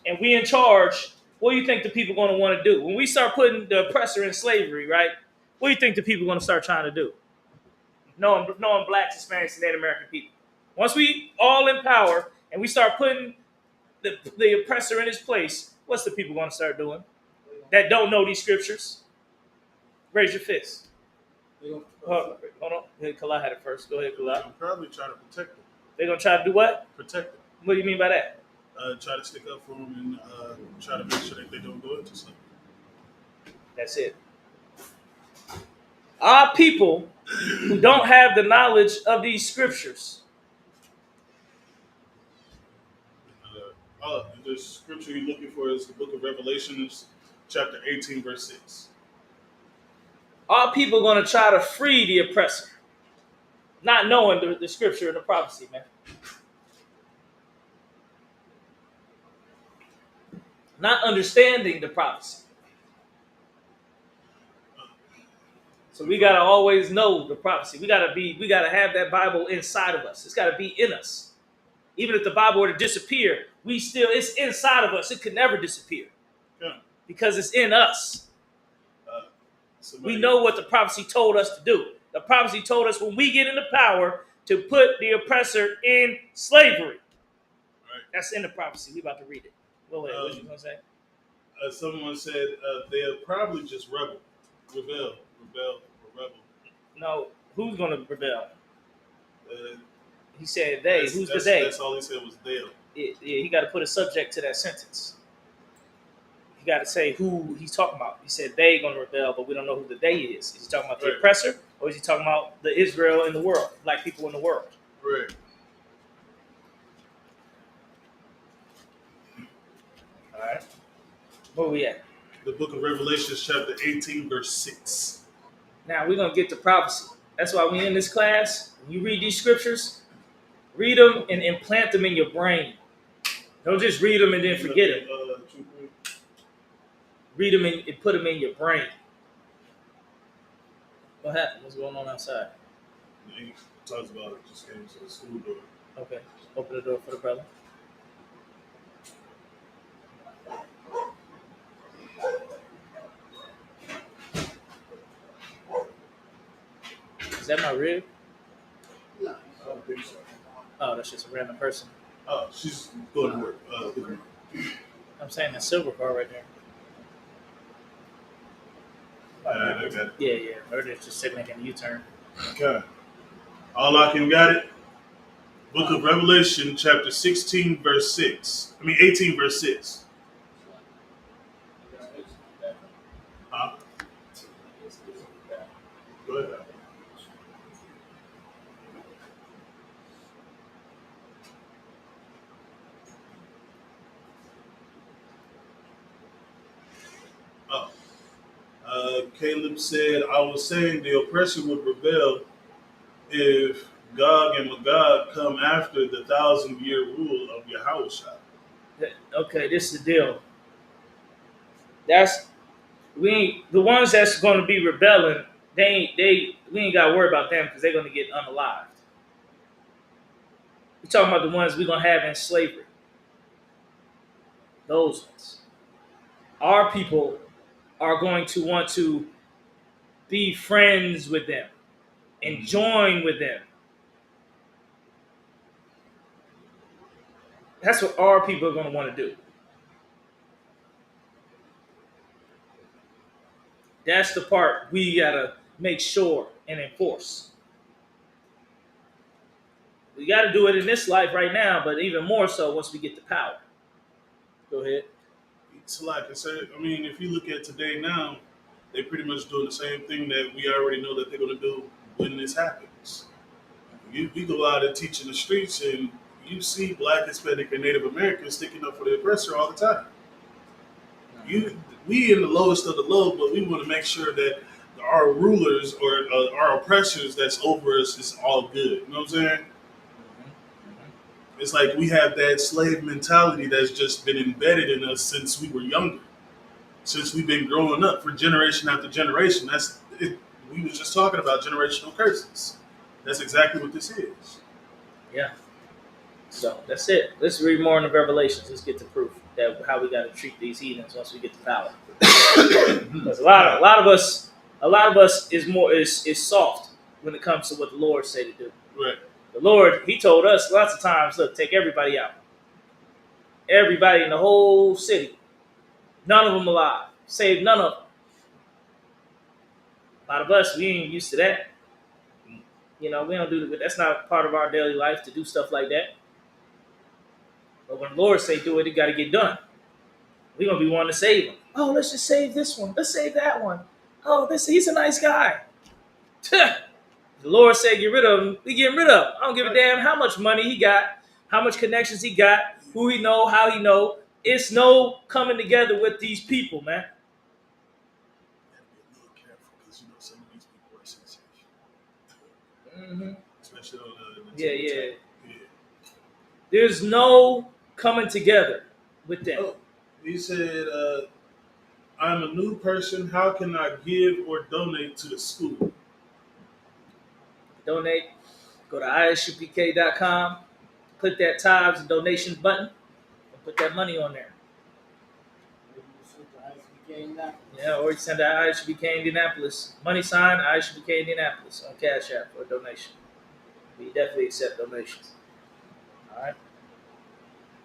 Speaker 1: and we in charge, what do you think the people going to want to do? When we start putting the oppressor in slavery, right? What do you think the people going to start trying to do? Knowing blacks, Hispanics, and Native American people. Once we all in power and we start putting the oppressor in his place, what's the people going to start doing that don't know these scriptures? Raise your fist. Hold on. Hey, Kala had it first. Go ahead, Kala.
Speaker 2: I'm probably trying to protect them.
Speaker 1: They're going to try to do what?
Speaker 2: Protect them.
Speaker 1: What do you mean by that?
Speaker 2: Try to stick up for them and try to make sure that they don't go into something.
Speaker 1: That's it. Our people who don't have the knowledge of these scriptures.
Speaker 2: The scripture you're looking for is the book of Revelations, chapter 18, verse 6.
Speaker 1: Our people are going to try to free the oppressor, not knowing the scripture and the prophecy, man. Not understanding the prophecy. So we gotta always know the prophecy. We gotta have that Bible inside of us. It's gotta be in us. Even if the Bible were to disappear, it's inside of us. It could never disappear.
Speaker 2: Yeah.
Speaker 1: Because it's in us.
Speaker 2: Somebody,
Speaker 1: We know what the prophecy told us to do. The prophecy told us when we get into power to put the oppressor in slavery.
Speaker 2: Right.
Speaker 1: That's in the prophecy. We about to read it. Go ahead. What you gonna say?
Speaker 2: Someone said they'll probably just rebel.
Speaker 1: No, who's gonna rebel?
Speaker 2: Uh,
Speaker 1: He said they. Who's the they?
Speaker 2: That's all he said was they'll.
Speaker 1: Yeah, he got to put a subject to that sentence. He got to say who he's talking about. He said they going to rebel, but we don't know who the they is. Is he talking about the oppressor, or is he talking about the Israel in the world, black people in the world?
Speaker 2: Right.
Speaker 1: All right. Where we at?
Speaker 2: The book of Revelation, chapter 18, verse 6.
Speaker 1: Now we're going to get to prophecy. That's why we in this class. When you read these scriptures, read them and implant them in your brain. Don't just read them and then forget them. Read them and put them in your brain. What happened? What's going on outside?
Speaker 2: He talks about it. Just came to the school door.
Speaker 1: Okay. Open the door for the brother. Is that my rib?
Speaker 3: No.
Speaker 2: I don't think so.
Speaker 1: Oh, that's just a random person.
Speaker 2: Oh, she's going to work.
Speaker 1: I'm saying that silver car right there.
Speaker 2: I got it.
Speaker 1: Yeah. Or they're just sitting making a U-turn.
Speaker 2: Okay. All I can got it. Book of Revelation, chapter 16, verse 6. 18, verse 6. Huh? Go ahead. Caleb said, I was saying the oppressor would rebel if Gog and Magog come after the 1,000-year rule of Yahushua.
Speaker 1: Okay, this is the deal. The ones that's going to be rebelling. We ain't got to worry about them because they're going to get unalived. We're talking about the ones we're going to have in slavery. Those ones. Our people are going to want to be friends with them and join with them. That's what our people are going to want to do. That's the part we got to make sure and enforce. We got to do it in this life right now, but even more so once we get the power. Go ahead.
Speaker 2: It's like I said, if you look at today now, they're pretty much doing the same thing that we already know that they're going to do when this happens. You go out and teach in the streets and you see Black, Hispanic, and Native Americans sticking up for the oppressor all the time. We in the lowest of the low, but we want to make sure that our rulers or our oppressors that's over us is all good. You know what I'm saying? It's like we have that slave mentality that's just been embedded in us since we were younger, since we've been growing up for generation after generation. That's it. We was just talking about generational curses. That's exactly what this is.
Speaker 1: Yeah. So that's it. Let's read more in the Revelations. Let's get to proof that how we got to treat these heathens once we get to power. Because a lot of us is soft when it comes to what the Lord said to do.
Speaker 2: Right.
Speaker 1: The Lord, He told us lots of times, look, take everybody out. Everybody in the whole city. None of them alive. Save none of them. A lot of us, we ain't used to that. You know, we don't do that. That's not part of our daily life to do stuff like that. But when the Lord say do it, it got to get done. We're going to be wanting to save them. Oh, let's just save this one. Let's save that one. Oh, he's a nice guy. The Lord said get rid of him. We get rid of him. I don't give a damn how much money he got, how much connections he got, who he know, how he know. It's no coming together with these people, man.
Speaker 2: Be a little careful because some of these people are sensational,
Speaker 1: Mm-hmm.
Speaker 2: especially on the
Speaker 1: Yeah.
Speaker 2: yeah.
Speaker 1: There's no coming together with them.
Speaker 2: Oh, he said, "I'm a new person. How can I give or donate to the school?"
Speaker 1: Donate. Go to isupk.com. Click that tithes and donations button and put that money on there. Yeah, or you send that ISUPK Indianapolis. Money sign ISUPK Indianapolis on Cash App for a donation. We definitely accept donations. All right.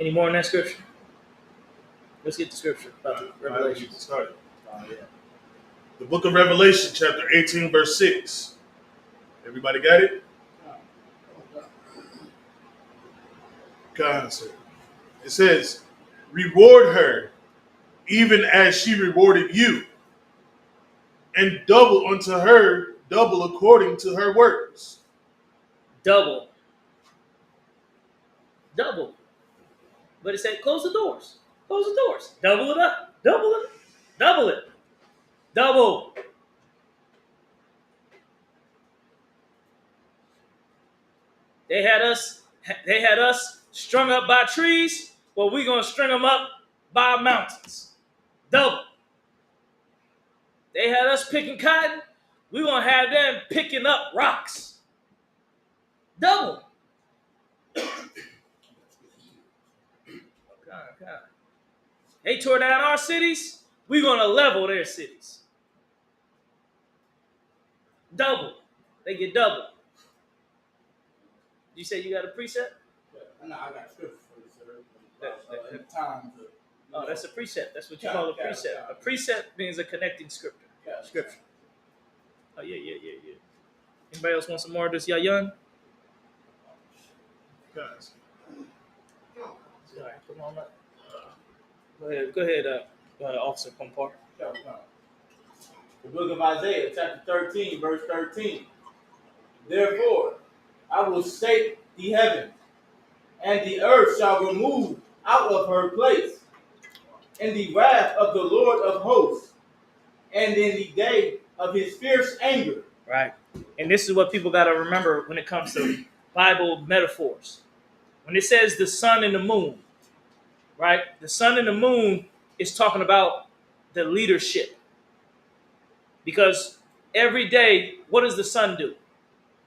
Speaker 1: Any more in that scripture? Let's get the scripture about the Revelation.
Speaker 2: Started.
Speaker 1: Oh, yeah.
Speaker 2: The book of Revelation, chapter 18, verse 6. Everybody got it? God, sir. It says, "Reward her, even as she rewarded you, and double unto her, double according to her works."
Speaker 1: Double. But it said close the doors. Close the doors. Double it up. Double it. Double it. Double. They had us strung up by trees. Well, we're gonna string them up by mountains. Double. They had us picking cotton. We're gonna have them picking up rocks. Double. God. They tore down our cities. We're gonna level their cities. Double. They get double. You say you got a precept?
Speaker 5: No, I got scripture for you, sir.
Speaker 1: Oh, that's a precept. That's what you call a precept. A precept means a connecting scripture. Scripture. Oh, yeah. Anybody else want some more of this yayan?
Speaker 2: Guys.
Speaker 1: All right, come on up. Go ahead, Officer Pompar.
Speaker 5: The book of Isaiah, chapter 13, verse 13. Therefore, I will shake the heaven, and the earth shall remove out of her place, in the wrath of the Lord of hosts, and in the day of his fierce anger.
Speaker 1: Right. And this is what people got to remember when it comes to Bible metaphors. When it says the sun and the moon, right? The sun and the moon is talking about the leadership. Because every day, what does the sun do?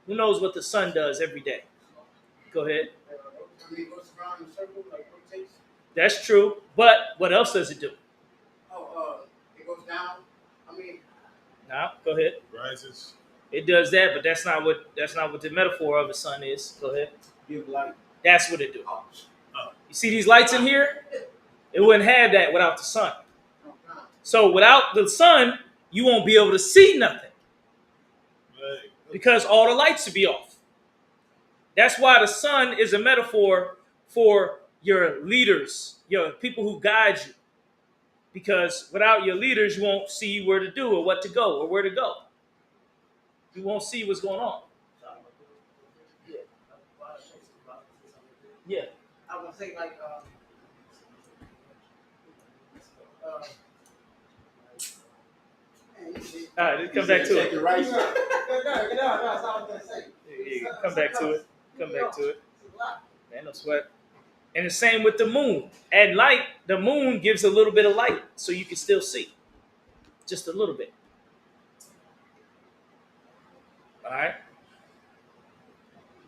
Speaker 1: Who knows what the sun does every day? Go ahead. That's true. But what else does it do?
Speaker 3: It goes down.
Speaker 1: No, go ahead.
Speaker 2: Rises.
Speaker 1: It does that, but that's not what the metaphor of the sun is. Go ahead.
Speaker 5: Give light.
Speaker 1: That's what it do. You see these lights in here? It wouldn't have that without the sun. So without the sun, you won't be able to see nothing.
Speaker 2: Right.
Speaker 1: Because all the lights would be off. That's why the sun is a metaphor for your leaders, your people who guide you. Because without your leaders, you won't see where to do or what to go or where to go. You won't see what's going on. Yeah.
Speaker 3: I was gonna say
Speaker 1: All right, let's come back to it.
Speaker 3: No, that's all I was gonna say.
Speaker 1: Yeah, come back to it. Come back to it. Ain't no sweat. And the same with the moon. At night, the moon gives a little bit of light so you can still see. Just a little bit. All right?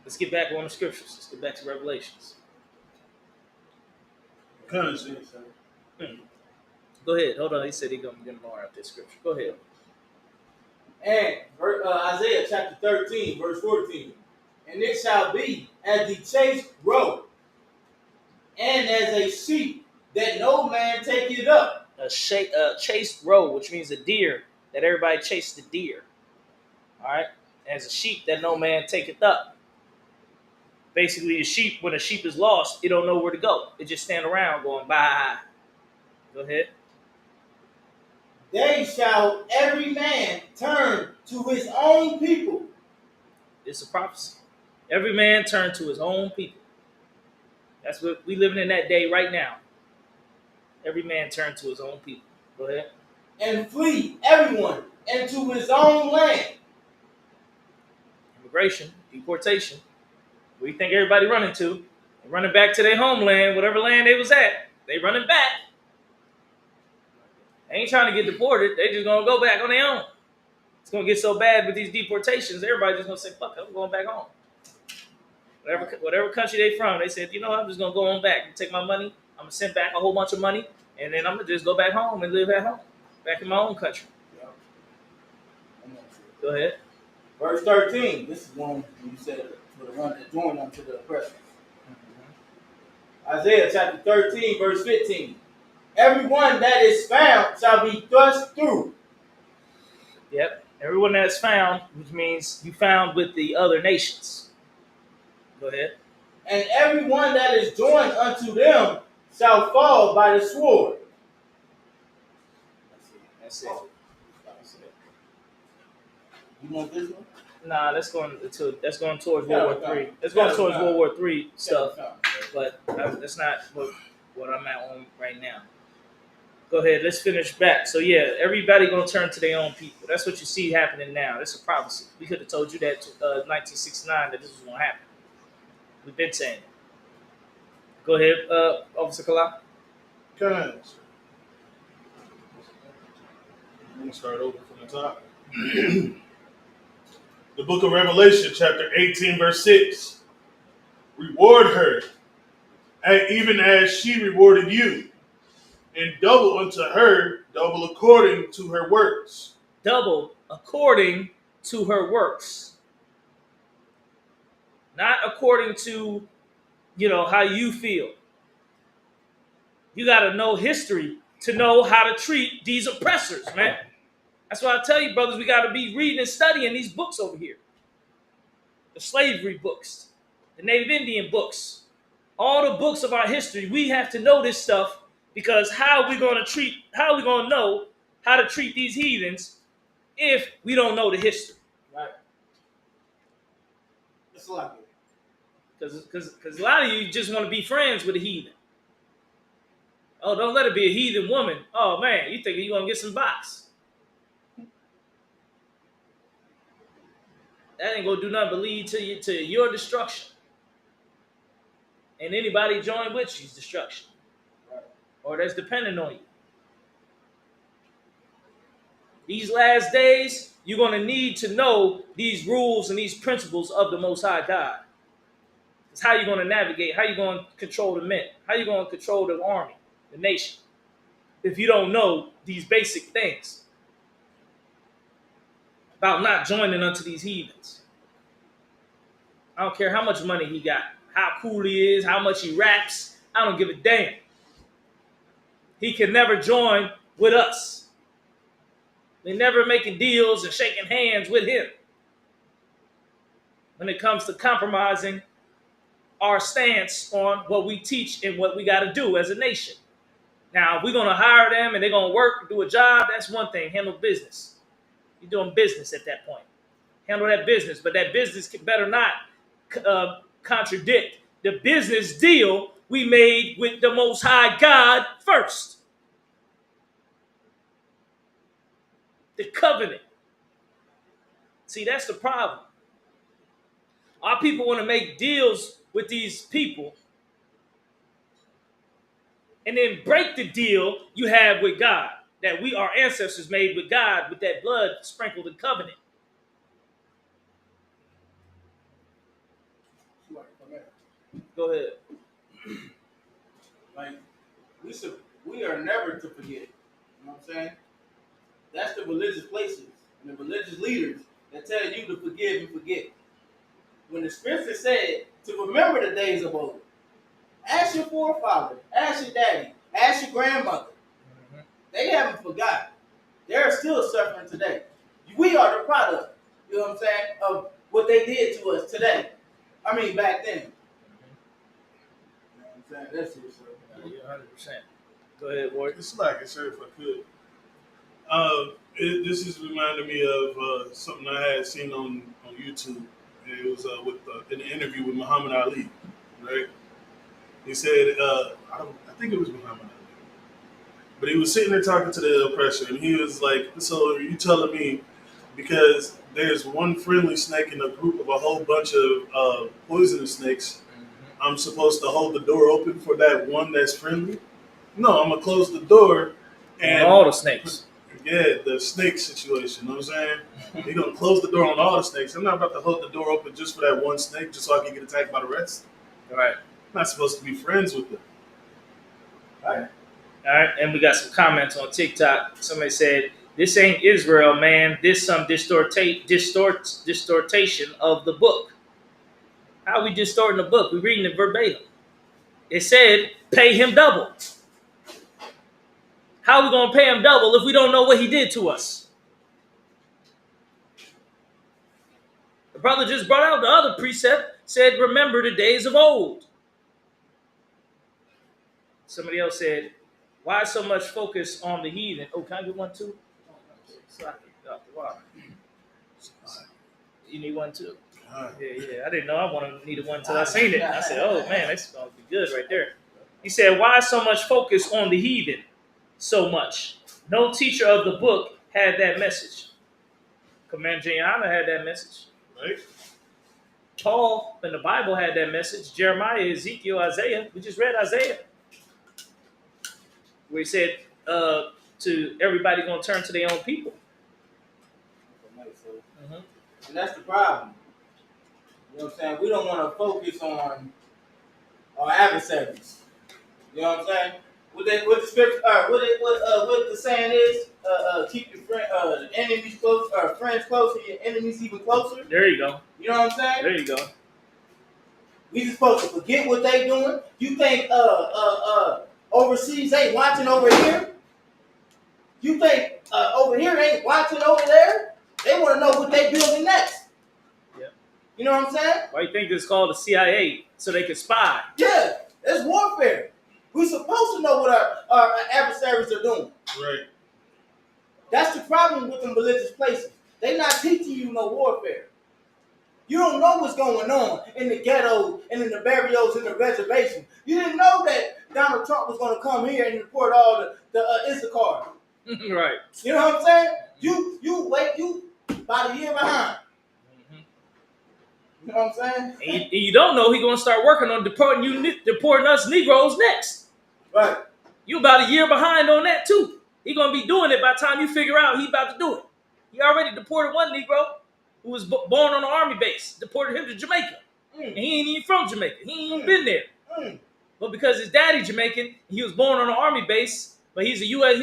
Speaker 1: Let's get back on the scriptures. Let's get back to Revelations.
Speaker 2: Conscience.
Speaker 1: Go ahead. Hold on. He said he's going to get more out this scripture. Go ahead.
Speaker 5: And Isaiah chapter 13, verse 14. And it shall be as the chased roe, and as a sheep that no man taketh up.
Speaker 1: A chased roe, which means a deer, that everybody chased the deer. All right? As a sheep that no man taketh up. Basically, a sheep, when a sheep is lost, it don't know where to go. It just stand around going, bye. Go ahead.
Speaker 5: They shall every man turn to his own people.
Speaker 1: It's a prophecy. Every man turn to his own people. That's what we living in that day right now. Every man turn to his own people. Go ahead.
Speaker 5: And flee everyone into his own land.
Speaker 1: Immigration, deportation. Where you think everybody running to? They're running back to their homeland, whatever land they was at. They running back. They ain't trying to get deported. They just gonna go back on their own. It's gonna get so bad with these deportations, everybody just gonna say, "Fuck it, I'm going back home." Whatever country they from, they said, "You know, I'm just gonna go on back and take my money. I'm gonna send back a whole bunch of money, and then I'm gonna just go back home and live at home, back in my own country." Go ahead.
Speaker 5: Verse 13. This is one you said for the one that joined unto the oppressors. Isaiah chapter 13, verse 15. Everyone that is found shall be thrust through.
Speaker 1: Yep. Everyone that's found, which means you found with the other nations. Go ahead.
Speaker 5: And everyone that is joined unto them shall fall by the sword.
Speaker 1: That's it.
Speaker 5: You want this one?
Speaker 1: Nah, that's going towards World War III. That's going towards World War III stuff, but that's not what I'm at on right now. Go ahead, let's finish back. So yeah, everybody gonna turn to their own people. That's what you see happening now. That's a prophecy. We could have told you that 1969 that this was gonna happen. We've been saying it. Go ahead, Officer Kala.
Speaker 2: Conscience. I'm gonna start over from the top. The book of Revelation, chapter 18, verse 6. Reward her, and even as she rewarded you, and double unto her, double according to her works.
Speaker 1: Double according to her works. Not according to, how you feel. You got to know history to know how to treat these oppressors, man. That's why I tell you, brothers, we got to be reading and studying these books over here. The slavery books, the Native Indian books, all the books of our history. We have to know this stuff because how are we going to know how to treat these heathens if we don't know the history?
Speaker 5: Right. It's like it.
Speaker 1: Because a lot of you just want to be friends with a heathen. Oh, don't let it be a heathen woman. Oh, man, you think you're going to get some box. That ain't going to do nothing but lead to your destruction. And anybody join with you's destruction.
Speaker 5: Right.
Speaker 1: Or that's dependent on you. These last days, you're going to need to know these rules and these principles of the Most High God. It's how you're going to navigate, how you're going to control the men, how you're going to control the army, the nation, if you don't know these basic things about not joining unto these heathens. I don't care how much money he got, how cool he is, how much he raps. I don't give a damn. He can never join with us. They're never making deals and shaking hands with him when it comes to compromising our stance on what we teach and what we got to do as a nation. Now, if we're going to hire them and they're going to work, do a job, that's one thing. Handle business. You're doing business at that point. Handle that business, but that business better not contradict the business deal we made with the Most High God first. The covenant. See, that's the problem. Our people want to make deals with these people and then break the deal you have with God that we, our ancestors, made with God with that blood sprinkled in covenant. Go ahead.
Speaker 5: Like we are never to forget. You know what I'm saying? That's the religious places and the religious leaders that tell you to forgive and forget. When the scripture said to remember the days of old, ask your forefather, ask your daddy, ask your grandmother.
Speaker 1: Mm-hmm.
Speaker 5: They haven't forgotten. They're still suffering today. We are the product, you know what I'm saying, of what they did to us today. I mean, back then. You know what I'm saying? That's it, sir.
Speaker 1: You're 100%. Go ahead, Ward.
Speaker 2: It's like, sir, if I could. This is reminding me of something I had seen on YouTube. It was with in an interview with Muhammad Ali, right? He said, I think it was Muhammad Ali, but he was sitting there talking to the oppressor, and he was like, "So are you telling me because there's one friendly snake in a group of a whole bunch of poisonous snakes, I'm supposed to hold the door open for that one that's friendly? No, I'm gonna close the door
Speaker 1: And all the snakes."
Speaker 2: Yeah, the snake situation, you know what I'm saying? You're going to close the door on all the snakes. I'm not about to hold the door open just for that one snake just so I can get attacked by the rest.
Speaker 1: All right.
Speaker 2: I'm not supposed to be friends with them.
Speaker 1: All right. And we got some comments on TikTok. Somebody said, this ain't Israel, man. This some distortation of the book. How are we distorting the book? We're reading it verbatim. It said, pay him double. How are we going to pay him double if we don't know what he did to us? The brother just brought out the other precept, said, remember the days of old. Somebody else said, why so much focus on the heathen? Oh, can I get one too? You need one too? Yeah. I didn't know I needed one until I seen it. I said, oh man, that's going to be good right there. He said, why so much focus on the heathen? So much. No teacher of the book had that message. Commander Gianna had that message.
Speaker 2: Right?
Speaker 1: Paul in the Bible had that message. Jeremiah, Ezekiel, Isaiah. We just read Isaiah, where he said to everybody going to turn to their own people.
Speaker 5: Mm-hmm. And that's the problem. You know what I'm saying? We don't want to focus on our adversaries. You know what I'm saying? What the scripture, what the saying is, keep your enemies close, friends close, and your enemies even closer.
Speaker 1: There you go.
Speaker 5: You know what I'm saying?
Speaker 1: There you go.
Speaker 5: We just supposed to forget what they doing. You think overseas ain't watching over here? You think over here ain't watching over there? They want to know what they building next.
Speaker 1: Yep.
Speaker 5: You know what I'm saying?
Speaker 1: Why you think it's called the CIA? So they can spy.
Speaker 5: Yeah, it's warfare. We're supposed to know what our adversaries are doing.
Speaker 2: Right.
Speaker 5: That's the problem with them religious places. They're not teaching you no warfare. You don't know what's going on in the ghettos and in the barrios and the reservation. You didn't know that Donald Trump was going to come here and report all the Issachar.
Speaker 1: Right.
Speaker 5: You know what I'm saying? You about a year behind.
Speaker 1: Mm-hmm.
Speaker 5: You know what I'm saying?
Speaker 1: And you don't know he's going to start working on deporting us Negroes next.
Speaker 5: Right.
Speaker 1: You about a year behind on that too. He's going to be doing it by the time you figure out he's about to do it. He already deported one Negro who was born on an army base. Deported him to Jamaica. And he ain't even from Jamaica. He ain't even been there. But because his daddy Jamaican, he was born on an army base, but he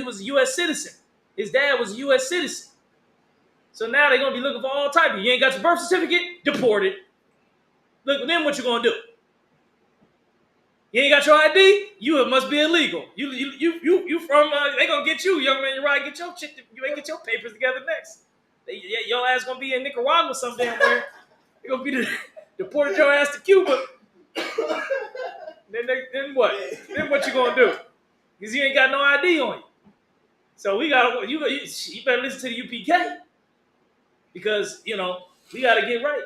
Speaker 1: was a U.S. citizen. His dad was a U.S. citizen. So now they're going to be looking for all type of, you ain't got your birth certificate? Deported. Look, then what you going to do? You ain't got your ID? You must be illegal. You from, they going to get you, young man. You right, get your shit, you ain't get your papers together next. Your ass going to be in Nicaragua some damn where. They're going to be deported your ass to Cuba. Then what? Then what you going to do? Because you ain't got no ID on you. So you better listen to the UPK. Because, we got to get right.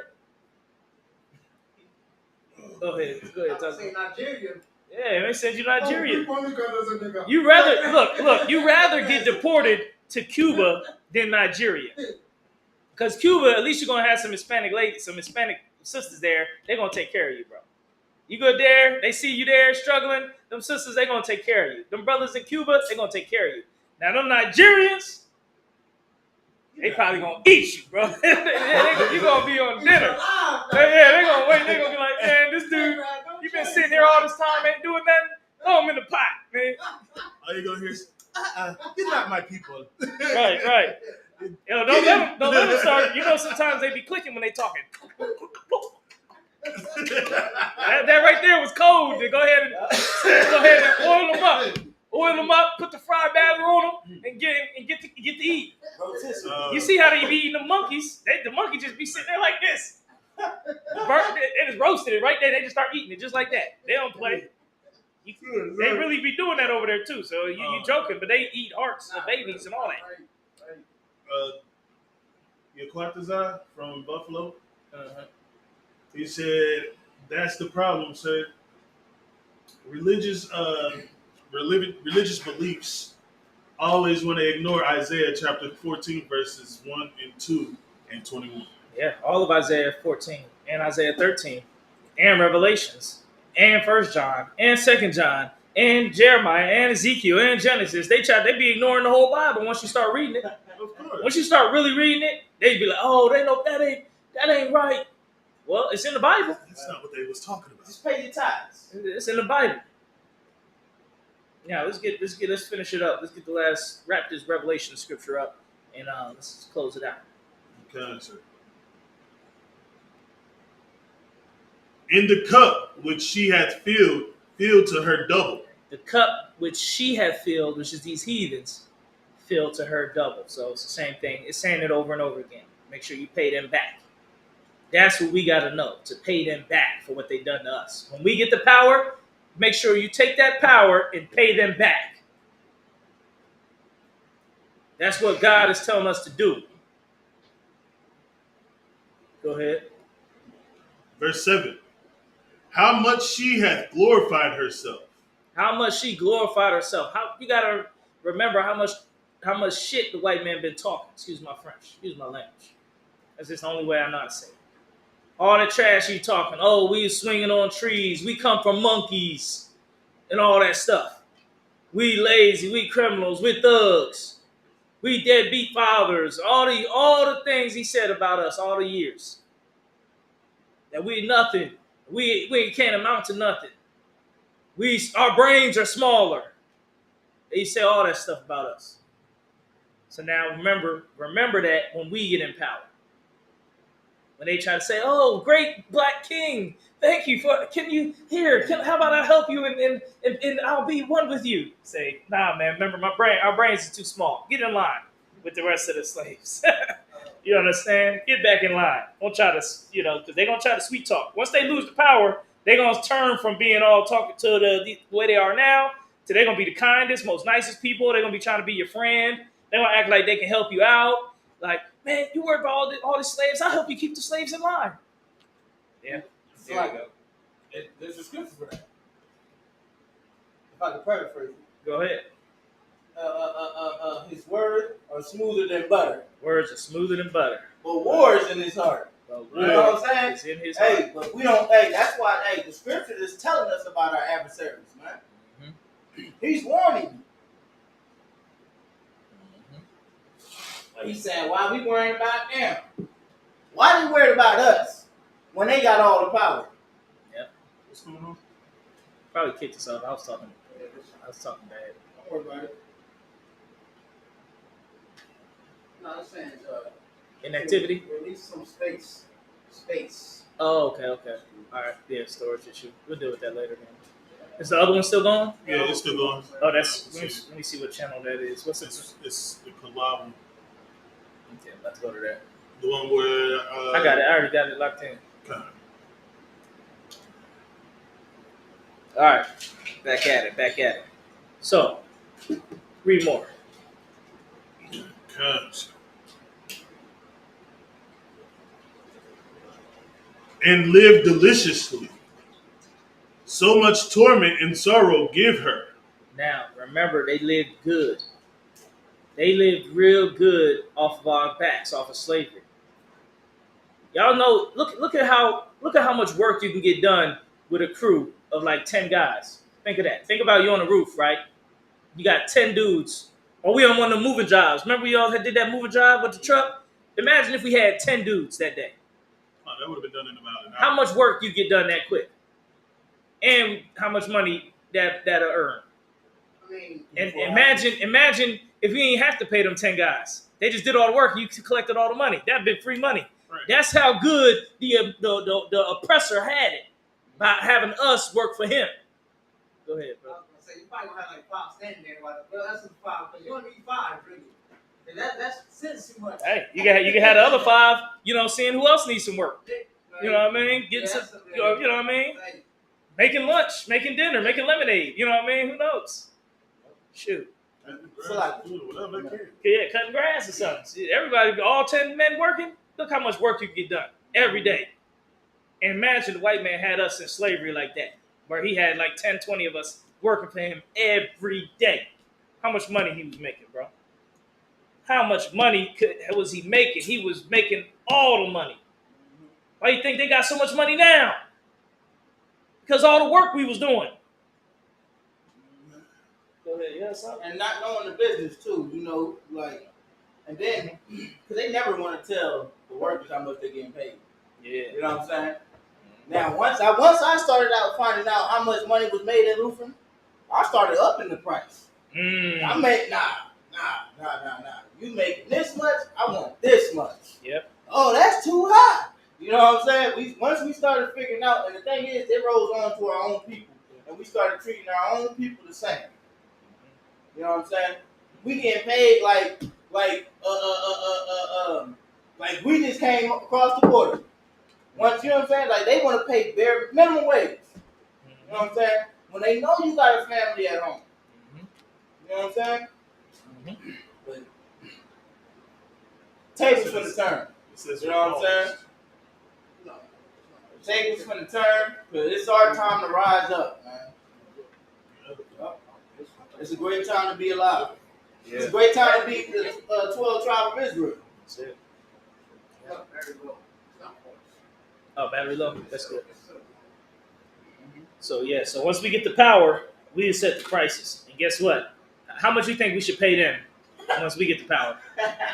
Speaker 1: Go ahead.
Speaker 3: I say Nigeria.
Speaker 1: Yeah, they send you to Nigeria.
Speaker 3: Oh,
Speaker 1: You rather get deported to Cuba than Nigeria. Because Cuba, at least you're gonna have some Hispanic ladies, some Hispanic sisters there. They're gonna take care of you, bro. You go there, they see you there struggling. Them sisters, they gonna take care of you. Them brothers in Cuba, they gonna take care of you. Now them Nigerians, they probably gonna eat you, bro. You gonna be on dinner. Yeah, they gonna wait. They gonna be like, man, this dude, you been sitting here all this time, ain't doing nothing. Throw him in the pot, man.
Speaker 2: All you gonna hear is, you're not my people.
Speaker 1: Right. Don't let them start. You know, sometimes they be clicking when they talking. That right there was cold. To go ahead and oil them up, put the fried batter on them, and get to eat. You see how they be eating the monkeys? The monkey just be sitting there like this. They just roasted it right there. They just start eating it just like that. They don't play. They really be doing that over there too. So you joking, but they eat hearts of babies and all that.
Speaker 2: Yaquatazar from Buffalo. He said, "That's the problem, sir. Religious beliefs always want to ignore Isaiah chapter 14, verses 1 and 2 and 21.
Speaker 1: Yeah, all of Isaiah 14 and Isaiah 13 and Revelations and 1 John and 2 John and Jeremiah and Ezekiel and Genesis. They be ignoring the whole Bible once you start reading it.
Speaker 2: Of course.
Speaker 1: Once you start really reading it, they be like, oh, they know that ain't right. Well, it's in the Bible.
Speaker 2: That's not what they was talking about.
Speaker 5: Just pay your tithes.
Speaker 1: It's in the Bible. Yeah, let's finish it up. Let's wrap this Revelation scripture up, and let's close it out.
Speaker 2: Okay, sir. In the cup which she hath filled to her double.
Speaker 1: The cup which she had filled, which is these heathens, filled to her double. So it's the same thing. It's saying it over and over again. Make sure you pay them back. That's what we got to know, to pay them back for what they done to us. When we get the power, make sure you take that power and pay them back. That's what God is telling us to do. Go ahead.
Speaker 2: Verse 7. How much she hath glorified herself.
Speaker 1: How much she glorified herself. You got to remember how much shit the white man been talking. Excuse my French. Excuse my language. That's just the only way I know how to say it. All the trash you talking. Oh, we swinging on trees. We come from monkeys. And all that stuff. We lazy. We criminals. We thugs. We deadbeat fathers. All the things he said about us all the years. That we nothing. We can't amount to nothing. Our brains are smaller. He said all that stuff about us. So now remember that when we get in power. When they try to say, oh, great black king, thank you for, how about I help you and I'll be one with you? Say, nah, man, remember our brains are too small. Get in line with the rest of the slaves. You understand? Get back in line. Don't try to, because they're going to try to sweet talk. Once they lose the power, they're going to turn from being all talking to the way they are now to they're going to be the kindest, most nicest people. They're going to be trying to be your friend. They're going to act like they can help you out. Like, man, you worry about all the slaves. I'll help you keep the slaves in line. Yeah.
Speaker 5: There you go. There's a scripture for that. If I can paraphrase it.
Speaker 1: Go ahead.
Speaker 5: His words are smoother than butter.
Speaker 1: Words are smoother than butter.
Speaker 5: But war is in his heart. You know what I'm saying?
Speaker 1: It's in his heart.
Speaker 5: Hey, but we don't. Hey, that's why. Hey, the scripture is telling us about our adversaries, man. Mm-hmm. He's warning you. He's saying, why we worrying about them? Why they worried about us when they got all the power?
Speaker 1: Yep. What's going on? Probably kicked us off. I was talking bad.
Speaker 5: Don't worry about it. No, I'm saying
Speaker 1: inactivity?
Speaker 5: Release some space. Space.
Speaker 1: Oh, okay. All right. Yeah, storage issue. We'll deal with that later, man. Is the other one still going?
Speaker 2: Yeah, it's still going.
Speaker 1: Oh, let me see what channel that is. What's it?
Speaker 2: It's the collab.
Speaker 1: Okay, I'm about to go to that.
Speaker 2: The one where
Speaker 1: I got it. I already got it locked in.
Speaker 2: Okay.
Speaker 1: All right, back at it. So, read more.
Speaker 2: Okay. And live deliciously. So much torment and sorrow give her.
Speaker 1: Now, remember, they lived good. They lived real good off of our backs, off of slavery. Y'all know. Look at how much work you can get done with a crew of like 10 guys. Think of that. Think about you on the roof, right? You got 10 dudes. Or we on one of the moving jobs. Remember we all did that moving job with the truck? Imagine if we had 10 dudes that day.
Speaker 2: Oh, that would have been done in about an hour.
Speaker 1: How much work you get done that quick? And how much money that'll earn.
Speaker 3: I mean,
Speaker 1: And imagine if you ain't have to pay them 10 guys. They just did all the work. You collected all the money. That'd been free money.
Speaker 2: Right.
Speaker 1: That's how good the oppressor had it by having us work for him. Go ahead,
Speaker 3: I
Speaker 1: bro.
Speaker 3: was gonna say you probably gonna have like 5 standing there, like, well, that's a 5, but you don't need 5 really. And that's sense too much.
Speaker 1: Hey, you can have the other 5. You know, seeing who else needs some work.
Speaker 3: Like,
Speaker 1: You know what I mean? Getting some. You know what I mean?
Speaker 3: Like,
Speaker 1: Making lunch, making dinner, making lemonade. You know what I mean? Who knows? Shoot.
Speaker 2: So like food or whatever they can.
Speaker 1: Yeah, cutting grass or something. See, everybody, all 10 men working. Look how much work you can get done every day. And imagine the white man had us in slavery like that, where he had like 10, 20 of us working for him every day. How much money he was making, bro? How much money was he making? He was making all the money. Why do you think they got so much money now? Because all the work we was doing. Go ahead, yeah, something.
Speaker 5: And not knowing the business too, you know, like, and then because they never want to tell the workers how much they're getting paid.
Speaker 1: Yeah.
Speaker 5: You know what I'm saying? Now, once I started out finding out how much money was made in roofing, I started upping the price. I made nah. You making this much? I want this much.
Speaker 1: Yep.
Speaker 5: Oh, that's too high. You know what I'm saying? Once we started figuring out, and the thing is, it rolls on to our own people, and we started treating our own people the same. You know what I'm saying? We getting paid like we just came across the border. Once, you know what I'm saying? Like, they want to pay bare minimum wage. You know what I'm saying? When they know you got a family at home. You know what I'm saying? But tables finna turn. You know what I'm saying? Tables finna turn, because it's our time to rise up, man. It's a great time to be alive. Yeah. It's a great time to be the 12 tribe of Israel.
Speaker 1: That's it. Oh, battery low. That's good. So yeah, so once we get the power, we set the prices. And guess what? How much you think we should pay them once we get the power?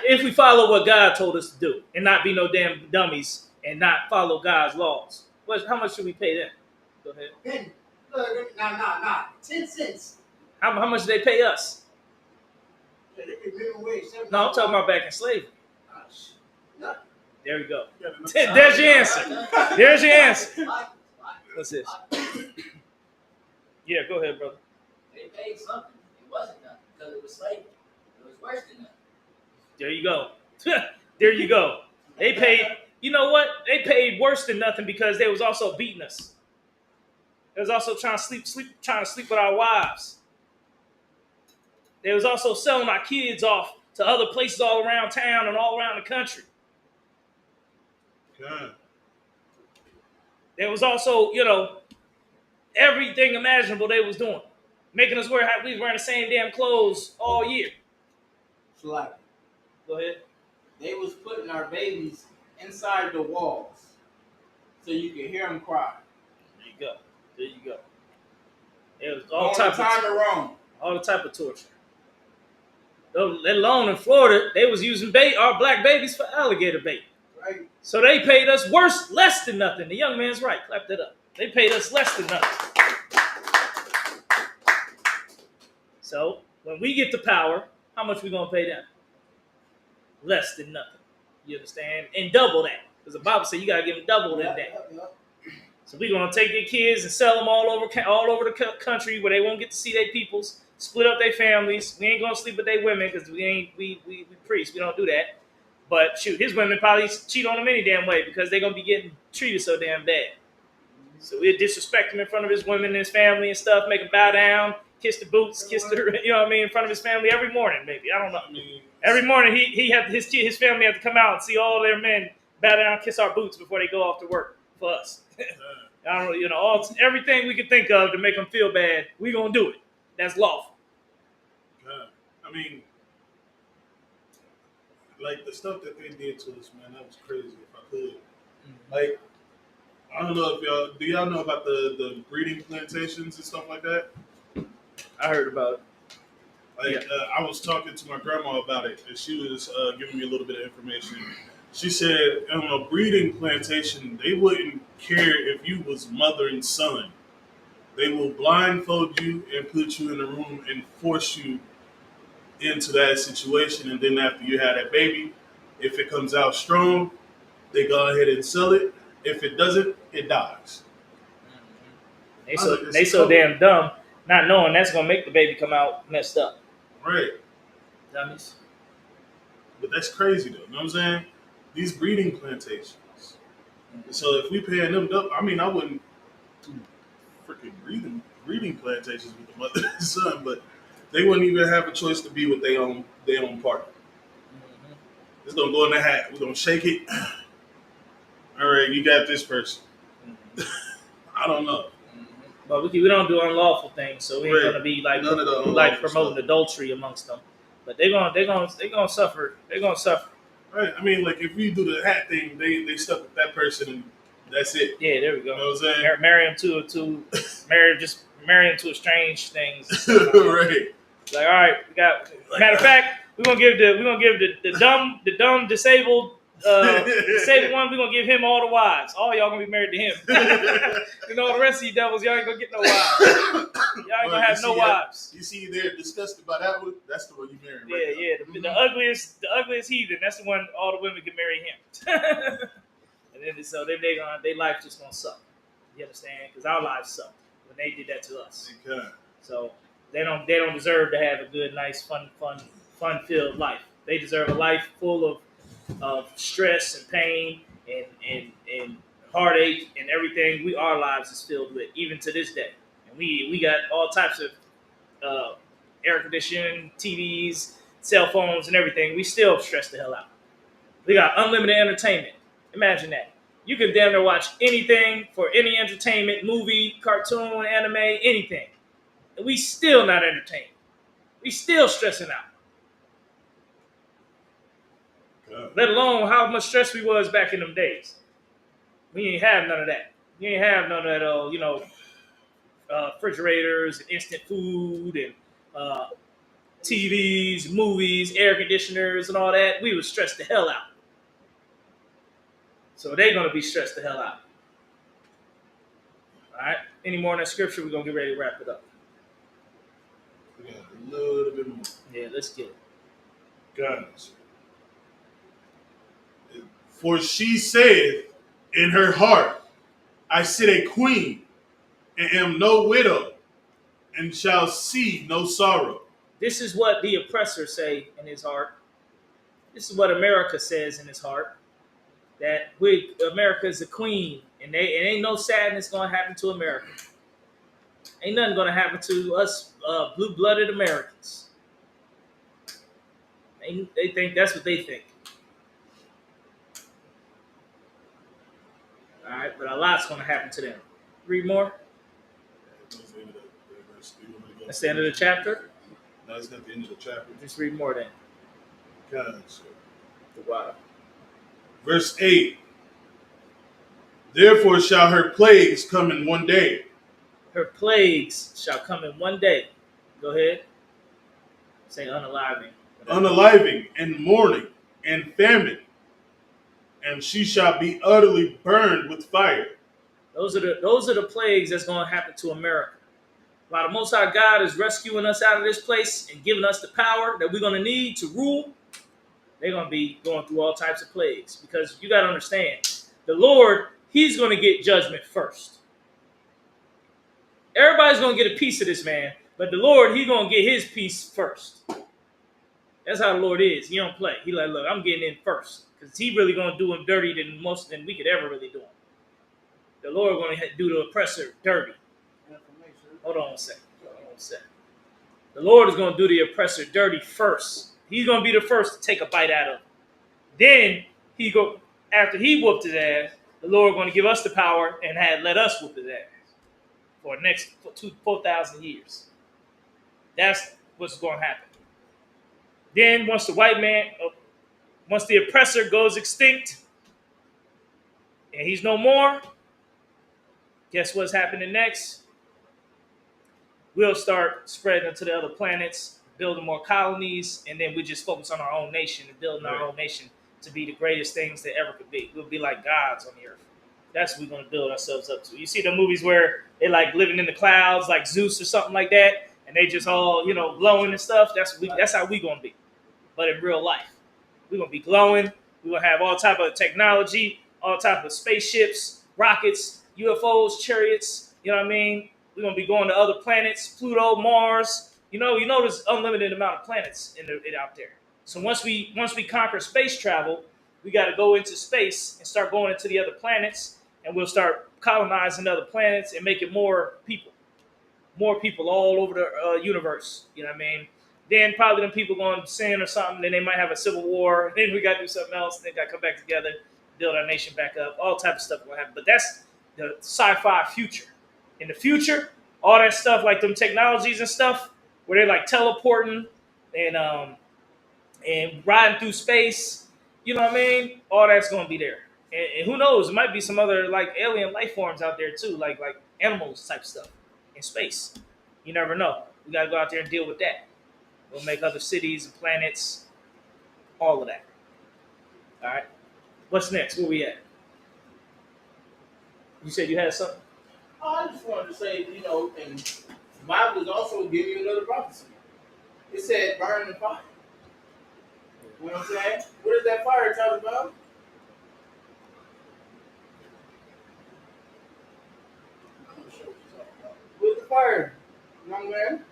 Speaker 1: If we follow what God told us to do and not be no damn dummies and not follow God's laws. How much should we pay them? Go ahead.
Speaker 3: Nah. 10 cents.
Speaker 1: How much do they pay us?
Speaker 3: Minimum wage.
Speaker 1: No, I'm talking about back in slavery.
Speaker 3: Nothing.
Speaker 1: There we go. There's your answer. There's your answer. What's this? Yeah, go ahead, brother.
Speaker 4: They paid something. It wasn't nothing because it was slavery. It was worse than nothing.
Speaker 1: There you go. There you go. They paid, you know what? They paid worse than nothing because they was also beating us. They was also trying to sleep with our wives. They was also selling our kids off to other places all around town and all around the country.
Speaker 2: God.
Speaker 1: There was also, everything imaginable they was doing. Making us we was wearing the same damn clothes all year.
Speaker 5: Like,
Speaker 1: go ahead.
Speaker 5: They was putting our babies inside the walls so you could hear them cry.
Speaker 1: There you go. It was all the type of torture. Let alone in Florida, they was using our black babies for alligator bait.
Speaker 3: Right.
Speaker 1: So they paid us less than nothing. The young man's right. Clap that up. They paid us less than nothing. So when we get the power, how much we gonna pay them? Less than nothing. You understand? And double that, because the Bible says you gotta give them double that. So we're gonna take their kids and sell them all over the country where they won't get to see their peoples. Split up their families. We ain't gonna sleep with their women because we priests. We don't do that. But shoot, his women probably cheat on him any damn way because they're gonna be getting treated so damn bad. So we'll disrespect him in front of his women and his family and stuff, make him bow down, kiss the boots, kiss the, in front of his family every morning, maybe. I don't know. Every morning he had his family had to come out and see all their men bow down, kiss our boots before they go off to work for us. I don't know, everything we can think of to make them feel bad, we gonna do it. That's lawful.
Speaker 2: I mean, like the stuff that they did to us, man, that was crazy. If I could, like, I don't know if y'all know about the breeding plantations and stuff like that.
Speaker 1: I heard about it.
Speaker 2: Like I was talking to my grandma about it, and she was giving me a little bit of information. She said on a breeding plantation, they wouldn't care if you was mother and son. They will blindfold you and put you in a room and force you into that situation. And then after you have that baby, if it comes out strong, they go ahead and sell it. If it doesn't, it dies.
Speaker 1: They so damn dumb, not knowing that's gonna make the baby come out messed up.
Speaker 2: Right.
Speaker 1: Dummies.
Speaker 2: But that's crazy though. You know what I'm saying? These breeding plantations. So if we paying them up, I mean, I wouldn't do freaking breeding plantations with the mother and son, but they wouldn't even have a choice to be with their own partner. It's gonna go in the hat. We're gonna shake it. All right, you got this person. I don't know.
Speaker 1: But we don't do unlawful things, so we ain't gonna be like promoting
Speaker 2: stuff.
Speaker 1: adultery amongst them. But they gonna suffer. They're gonna suffer.
Speaker 2: Right. I mean, like if we do the hat thing, they stuck with that person and that's it.
Speaker 1: Yeah, there we go.
Speaker 2: You know what I'm saying?
Speaker 1: Marry them to strange things.
Speaker 2: Right.
Speaker 1: Like, all right, we got. Matter of fact, we're gonna give the dumb disabled one. We're gonna give him all the wives. All y'all gonna be married to him. You know, the rest of you devils, y'all ain't gonna get no wives. Y'all ain't gonna have no wives.
Speaker 2: You see, they're disgusted by that one. That's the one you marry. Right
Speaker 1: The ugliest heathen. That's the one all the women can marry him. And then their life just gonna suck. You understand? Because our lives sucked when they did that to us.
Speaker 2: Okay.
Speaker 1: So they don't deserve to have a good, nice, fun-filled life. They deserve a life full of stress and pain and heartache and everything our lives is filled with, even to this day. And we got all types of air conditioning, TVs, cell phones, and everything. We still stress the hell out. We got unlimited entertainment. Imagine that. You can damn near watch anything for any entertainment, movie, cartoon, anime, anything. And we still not entertained. We still stressing out.
Speaker 2: God.
Speaker 1: Let alone how much stress we was back in them days. We ain't have none of that. We ain't have none of that, refrigerators, and instant food, and TVs, movies, air conditioners, and all that. We was stressed the hell out. So they're going to be stressed the hell out. All right? Any more in that scripture, we're going to get ready to wrap it up.
Speaker 2: We got a little bit more.
Speaker 1: Yeah, let's get it.
Speaker 2: Guys. For she saith in her heart, I sit a queen, and am no widow, and shall see no sorrow.
Speaker 1: This is what the oppressor say in his heart. This is what America says in his heart. That America is a queen, and ain't no sadness going to happen to America. Ain't nothing going to happen to us blue-blooded Americans. They think that's what they think. All right, but a lot's going to happen to them. Read more. That's the end of the chapter?
Speaker 2: No, it's not the end of the chapter.
Speaker 1: Just read more then.
Speaker 2: Guys.
Speaker 1: Wow.
Speaker 2: Verse 8. Therefore shall her plagues come in one day.
Speaker 1: Her plagues shall come in one day. Go ahead. Say unaliving.
Speaker 2: Unaliving and mourning and famine. And she shall be utterly burned with fire.
Speaker 1: Those are the plagues that's going to happen to America. While the Most High God is rescuing us out of this place and giving us the power that we're going to need to rule, they're going to be going through all types of plagues. Because you got to understand, the Lord, he's going to get judgment first. Everybody's going to get a piece of this, man. But the Lord, he's going to get his piece first. That's how the Lord is. He don't play. He like, look, I'm getting in first. Because he really going to do him dirty than we could ever really do him. The Lord going to do the oppressor dirty. Hold on a second. The Lord is going to do the oppressor dirty first. He's going to be the first to take a bite out of him. Then after he whooped his ass, the Lord going to give us the power and let us whoop his ass for the next 4,000 years. That's what's going to happen. Then once the oppressor goes extinct and he's no more, guess what's happening next? We'll start spreading to the other planets, building more colonies, and then we just focus on our own nation and building our own nation to be the greatest things that ever could be. We'll be like gods on the earth. That's what we're gonna build ourselves up to. You see the movies where they like living in the clouds, like Zeus or something like that, and they just all glowing and stuff. That's how we gonna be, but in real life. We're gonna be glowing. We're gonna have all type of technology, all type of spaceships, rockets, UFOs, chariots. You know what I mean? We're gonna be going to other planets, Pluto, Mars. There's unlimited amount of planets out there. So once we conquer space travel, we got to go into space and start going into the other planets, and we'll start colonizing other planets and making more people all over the universe. You know what I mean? Then probably them people going to sin or something. Then they might have a civil war. Then we got to do something else. Then got to come back together, build our nation back up. All type of stuff will happen. But that's the sci-fi future. In the future, all that stuff like them technologies and stuff, where they're like teleporting and riding through space. You know what I mean? All that's going to be there. And who knows? It might be some other like alien life forms out there too, like animals type stuff in space. You never know. We got to go out there and deal with that. We'll make other cities and planets, all of that. All right. What's next? Where we at? You said you had something?
Speaker 5: I just wanted to say, and the Bible is also giving you another prophecy. It said burn and fire. You know what I'm saying? What is that fire talking about? I'm not sure what you're talking about. What's the fire, young man?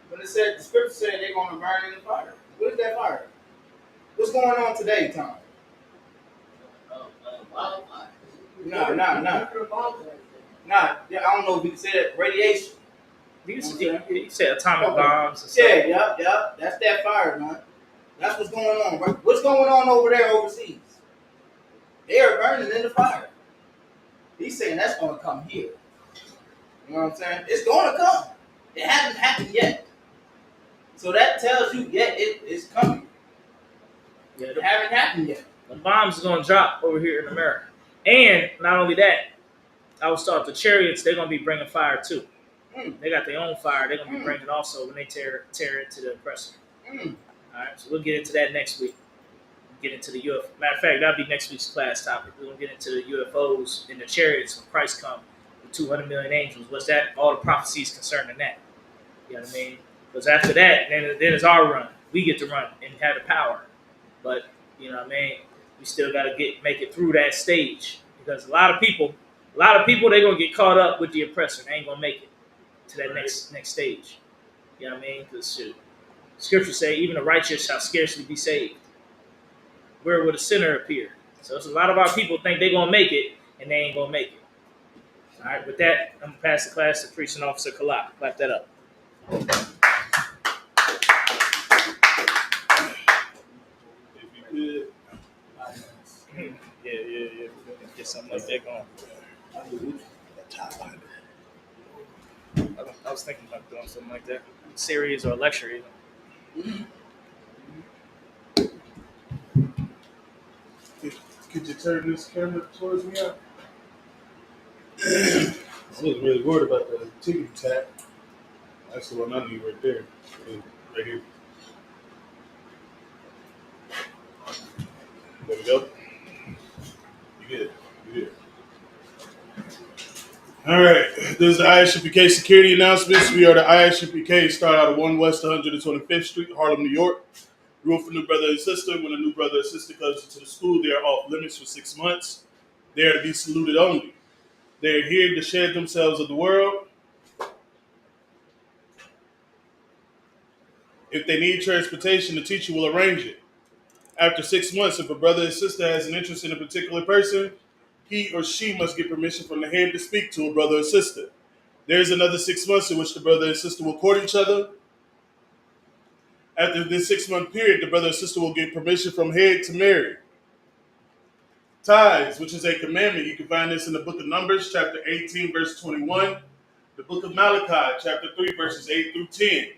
Speaker 5: When it said, the scripture said they're going to burn in the fire. What is that fire? What's going on today, Tom? No. Yeah, I don't know if you can say that. Radiation.
Speaker 1: You said atomic bombs. And stuff.
Speaker 5: Yeah. That's that fire, man. That's what's going on. Right? What's going on over there overseas? They are burning in the fire. He's saying that's going to come here. You know what I'm saying? It's going to come. It hasn't happened yet. So that tells you, it is coming.
Speaker 1: Yeah,
Speaker 5: it haven't happened yet.
Speaker 1: The bombs are going to drop over here in America. And not only that, I was taught the chariots, they're going to be bringing fire too. They got their own fire. They're going to be bringing also when they tear into the oppressor. All right, so we'll get into that next week. Get into the UFO. Matter of fact, that'll be next week's class topic. We're going to get into the UFOs and the chariots when Christ comes with 200 million angels. What's that? All the prophecies concerning that. You know what I mean? Because after that, then it's our run. We get to run and have the power. But, you know what I mean? We still got to make it through that stage. Because a lot of people, they're going to get caught up with the oppressor. They ain't going to make it to that next stage. You know what I mean? Because scriptures say, even the righteous shall scarcely be saved. Where will the sinner appear? So it's a lot of our people think they're going to make it, and they ain't going to make it. All right, with that, I'm going to pass the class to Preaching Officer Kalak. Clap that up.
Speaker 2: If you could.
Speaker 1: Yeah. We're going to get something like that going. I was thinking about doing something like that. A series or a lecture even.
Speaker 2: Could you turn this camera towards me out? I was really worried about the ticket tap. That's the one I need right there. Right here. There we go. You good. All right. This is the ISUPK security announcements. We are the ISUPK, start out of 1 West 125th Street, Harlem, New York. Rule for new brother and sister. When a new brother or sister comes into the school, they are off limits for 6 months. They are to be saluted only. They are here to shed themselves of the world. If they need transportation, the teacher will arrange it. After 6 months, if a brother or sister has an interest in a particular person, he or she must get permission from the head to speak to a brother or sister. There is another 6 months in which the brother and sister will court each other. After this 6 month period, the brother or sister will get permission from head to marry. Tithes, which is a commandment. You can find this in the book of Numbers, chapter 18, verse 21. The book of Malachi, chapter 3, verses 8 through 10.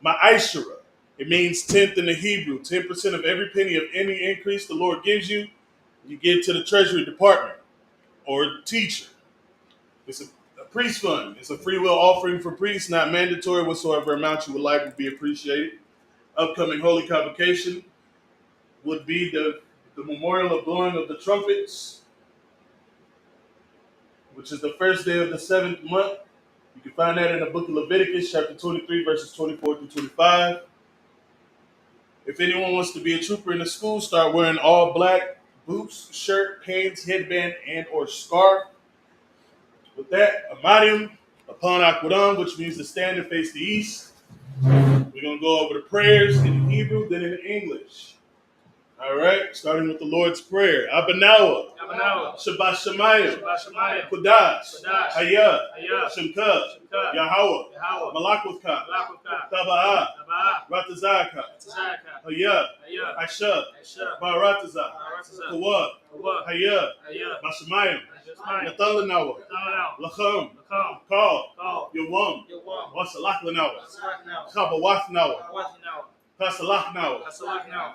Speaker 2: Ma'ashara. It means tenth in the Hebrew. 10% of every penny of any increase the Lord gives you, you give to the Treasury Department. or teacher. It's a priest fund. It's a free will offering for priests, not mandatory. Whatsoever amount you would like would be appreciated. Upcoming holy convocation would be the memorial of blowing of the trumpets, which is the first day of the 7th month. You can find that in the book of Leviticus, chapter 23, verses 24 through 25. If anyone wants to be a trooper in the school, start wearing all black boots, shirt, pants, headband, and or scarf. With that, Amadium, upon Akwadam, which means to stand and face the east. We're going to go over the prayers in Hebrew, then in English. All right, starting with the Lord's Prayer. Abanawa, Shabbat Shemayim, Kudash, Hayah, Shemka, Yahweh, Malakutka, Taba'ah, Ratazaka, Hayah, Asha, Barataza, Kawah, Hayah, Bashamayim, Natalanawa, Lacham, Kal, Yawam, Wasalakanawa, Kabawathnawa, Kasalaknawa,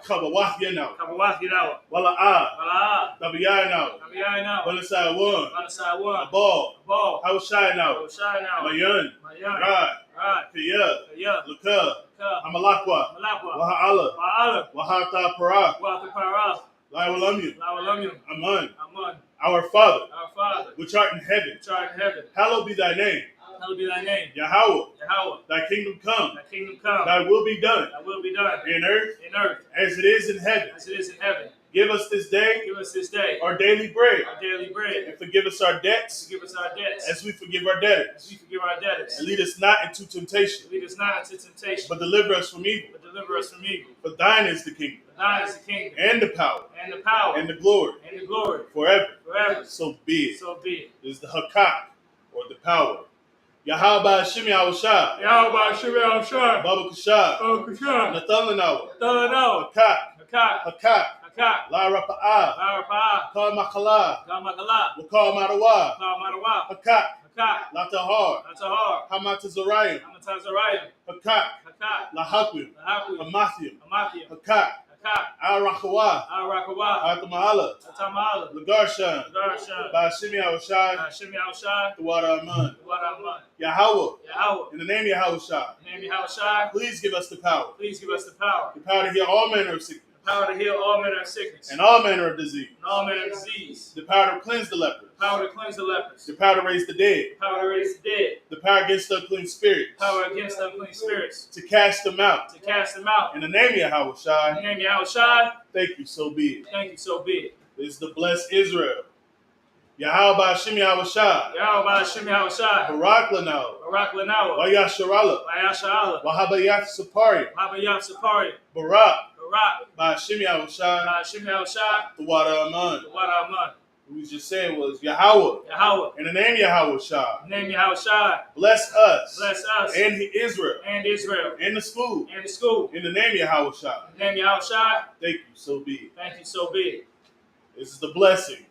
Speaker 2: Kabawathinawa, Wala'ah, Tabiyanawa, Walasaiwan, Abal, Hawashayanawa, Mayan, Rad, Kiyah, Luka, Amalakwa, Waha'ala, Wahata Parah, Laiwalamyam, Aman, our Father, which art in heaven, hallowed be thy name. Yahweh, thy kingdom come, thy will be done, in earth, as it is in heaven. Give us this day our daily bread, and forgive us our debts, as we forgive our debtors. And lead us not into temptation, but deliver us from evil. For thine is the kingdom, and the power, and the glory, forever. So be it. This is the Hakak, or the power. Yahweh Shimi Awashah, Baba Kushah, Nathalanawa, Hakak, La Rapa'ah, Kal Makala, Wakal Marawa, Hakak, Latahar, Hamatazarayim, Hakak, Lahakwim, Hamathium, Hakak, Al-Rakawa, Atamahala, Lagarshan, Bashimi Awashai, Tuwara Aman, Yahweh, in the name of Yahushua, please give us the power. The power to heal all manner of sickness. And all manner of disease. The power to cleanse the lepers. The power to raise the dead. The power against unclean spirits. To cast them out. In the name of Yahushua. Thank you, so be it. This is the blessed Israel. Yahweh Ba'ashim Yahushua. Barak Lanao. Wayasharala. Wahabayat Sapari. Barak. Ba'ashim Yahushua. Tuwara Aman. What we just said was Yahweh. In the name of Yahushua. Bless us. And Israel. And the school. In the name of Yahushua. Thank you, so be it. This is the blessings.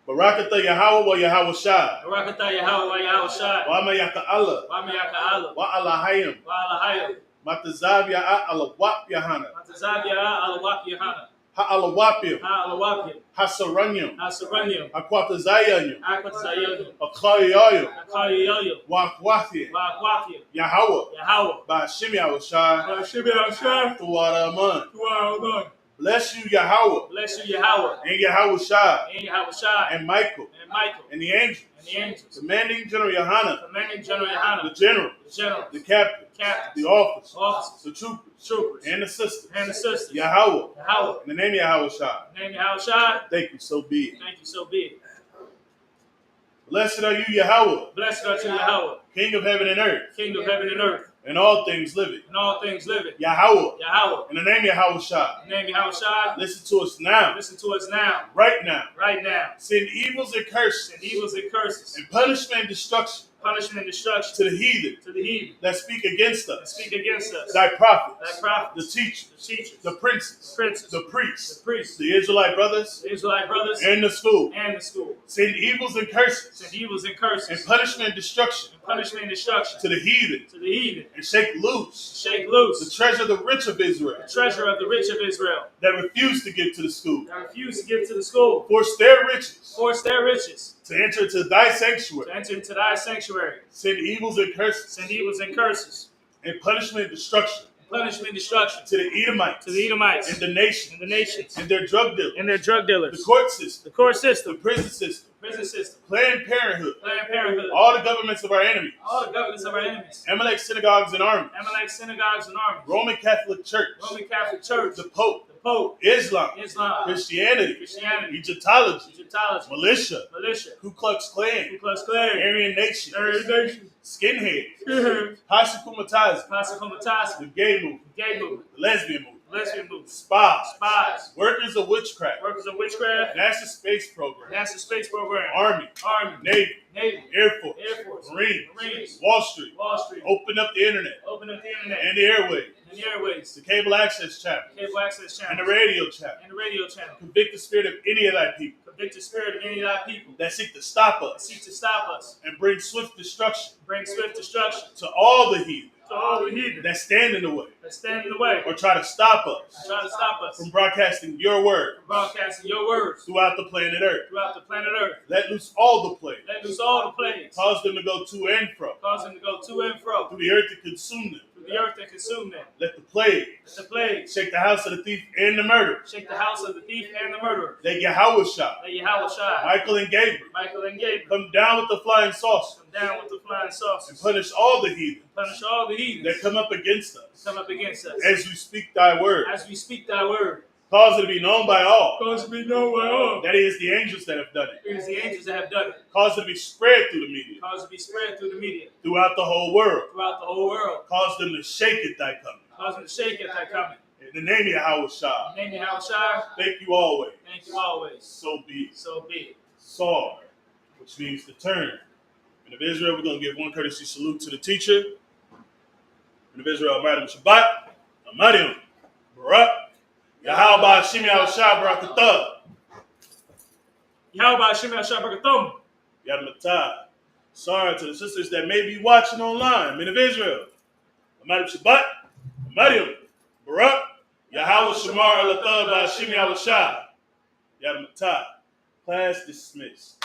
Speaker 2: Barakata Yahweh wa Yahushua. Wa Mayaka Allah. Wa Alahayim. Matazab Ya'a Alawap Yahana. Ha'alawapim. Hasaranyam. Akwatazayanyam. Akayayam. Wakwathia. Yahweh. Ba'ashim Yahushua. Tuwara Aman. Bless you, Yahweh. And Yahushua. And Michael. And the angels. Commanding General Yohana. The general. The captain. The officers. The troopers. And the sisters. Yahweh. In the name of Yahushua. Thank you, so be it. Blessed are you, Yahweh. King of heaven and earth. And all things living. Yahweh. In the name of Yahushua. Listen to us now. Right now. Send evils and curses. And punishment and destruction. To the heathen. That speak against us. Thy prophets. The teachers. The princes. The priests. The Israelite brothers. And the school. Send evils and curses. And punishment and destruction. To the heathen. And shake loose. The treasure of the rich of Israel. That refuse to give to the school. Force their riches. to enter to thy sanctuary.
Speaker 1: To enter into thy sanctuary.
Speaker 2: Send evils and curses.
Speaker 1: Send evils and curses.
Speaker 2: And punishment and destruction.
Speaker 1: Punishment and destruction.
Speaker 2: To the Edomites.
Speaker 1: To the Edomites.
Speaker 2: And the nations.
Speaker 1: And the nations.
Speaker 2: And their drug dealers.
Speaker 1: And their drug dealers.
Speaker 2: The court system.
Speaker 1: The court system.
Speaker 2: The prison system.
Speaker 1: Prison system.
Speaker 2: Planned Parenthood.
Speaker 1: Planned Parenthood.
Speaker 2: All the governments of our enemies.
Speaker 1: All the governments of our enemies.
Speaker 2: Amalek synagogues and armies.
Speaker 1: Amalek synagogues and armies.
Speaker 2: Roman Catholic Church.
Speaker 1: Roman Catholic Church.
Speaker 2: The Pope.
Speaker 1: The Pope.
Speaker 2: Islam.
Speaker 1: Islam.
Speaker 2: Christianity.
Speaker 1: Christianity.
Speaker 2: Egyptology.
Speaker 1: Egyptology.
Speaker 2: Militia.
Speaker 1: Militia.
Speaker 2: Ku Klux Klan.
Speaker 1: Ku Klux Klan.
Speaker 2: Aryan Nation.
Speaker 1: Aryan Nation.
Speaker 2: Skinheads. Hashikumatazzi.
Speaker 1: Passacomatasi.
Speaker 2: The gay movement.
Speaker 1: Gay movement.
Speaker 2: The lesbian movement.
Speaker 1: Lesbian movement.
Speaker 2: Spies.
Speaker 1: Spies.
Speaker 2: Workers of witchcraft.
Speaker 1: Workers of witchcraft.
Speaker 2: NASA space program.
Speaker 1: NASA space program.
Speaker 2: Army.
Speaker 1: Army.
Speaker 2: Navy.
Speaker 1: Navy.
Speaker 2: Air Force.
Speaker 1: Air Force.
Speaker 2: Marines. Wall Street.
Speaker 1: Wall Street.
Speaker 2: Open up the internet.
Speaker 1: Open up the internet.
Speaker 2: And the airwaves.
Speaker 1: And the airways.
Speaker 2: The cable access channel.
Speaker 1: Cable access channel.
Speaker 2: And the radio channel.
Speaker 1: And the radio channel.
Speaker 2: Convict the spirit of any of thy people.
Speaker 1: Convict the spirit of any of thy people
Speaker 2: that seek to stop
Speaker 1: that
Speaker 2: us.
Speaker 1: seek to stop us.
Speaker 2: And bring swift destruction.
Speaker 1: Bring swift destruction.
Speaker 2: To all the heathen.
Speaker 1: To all the heathen.
Speaker 2: That stand in the way.
Speaker 1: That stand in the way.
Speaker 2: Or try to stop us.
Speaker 1: Try to stop us.
Speaker 2: From broadcasting your word.
Speaker 1: From broadcasting your words.
Speaker 2: Throughout the planet Earth.
Speaker 1: Throughout the planet Earth.
Speaker 2: Let loose all the plagues.
Speaker 1: Let loose all the plagues.
Speaker 2: Cause them to go to and fro.
Speaker 1: Cause them to go to and fro.
Speaker 2: Through the earth to consume them.
Speaker 1: Through the earth and consume them.
Speaker 2: Let the plagues.
Speaker 1: Let the plagues.
Speaker 2: Shake the house of the thief and the murderer.
Speaker 1: Shake the house of the thief and the murderer.
Speaker 2: Let Yahweh
Speaker 1: Let Yahweh shine.
Speaker 2: Michael and Gabriel.
Speaker 1: Michael and Gabriel.
Speaker 2: Come down with the flying saucer.
Speaker 1: Come down with the flying saucers.
Speaker 2: And punish all the heathen.
Speaker 1: Punish all the heathens
Speaker 2: that come up against us.
Speaker 1: Come up against us.
Speaker 2: As we speak thy word.
Speaker 1: As we speak thy word.
Speaker 2: Cause it to be known by all.
Speaker 1: Cause it to be known by all.
Speaker 2: That is the angels that have done it.
Speaker 1: It is the angels that have done it.
Speaker 2: Cause it to be spread through the media.
Speaker 1: Cause it to be spread through the media.
Speaker 2: Throughout the whole world.
Speaker 1: Throughout the whole world.
Speaker 2: Cause them to shake at thy coming.
Speaker 1: Cause them to shake at thy coming.
Speaker 2: In the name of Yahweh Shah.
Speaker 1: In the name of Yahweh Shah.
Speaker 2: Thank you always.
Speaker 1: Thank you always.
Speaker 2: So be it.
Speaker 1: So be it.
Speaker 2: Sar, which means to turn. And of Israel, we're going to give one courtesy salute to the teacher. And of Israel, Madam Shabbat, Amadium, Barak, Yahweh Shimi Al-Shah Barakatah.
Speaker 1: Yahweh Shimi Al-Shah Barakathum.
Speaker 2: Yadmatah. Sorry to the sisters that may be watching online, men of Israel. Madam Shabbat, Amadium, Barak, Yahweh Shamar Al-Athah Shimi Al-Shah. Yadmatah. Class dismissed.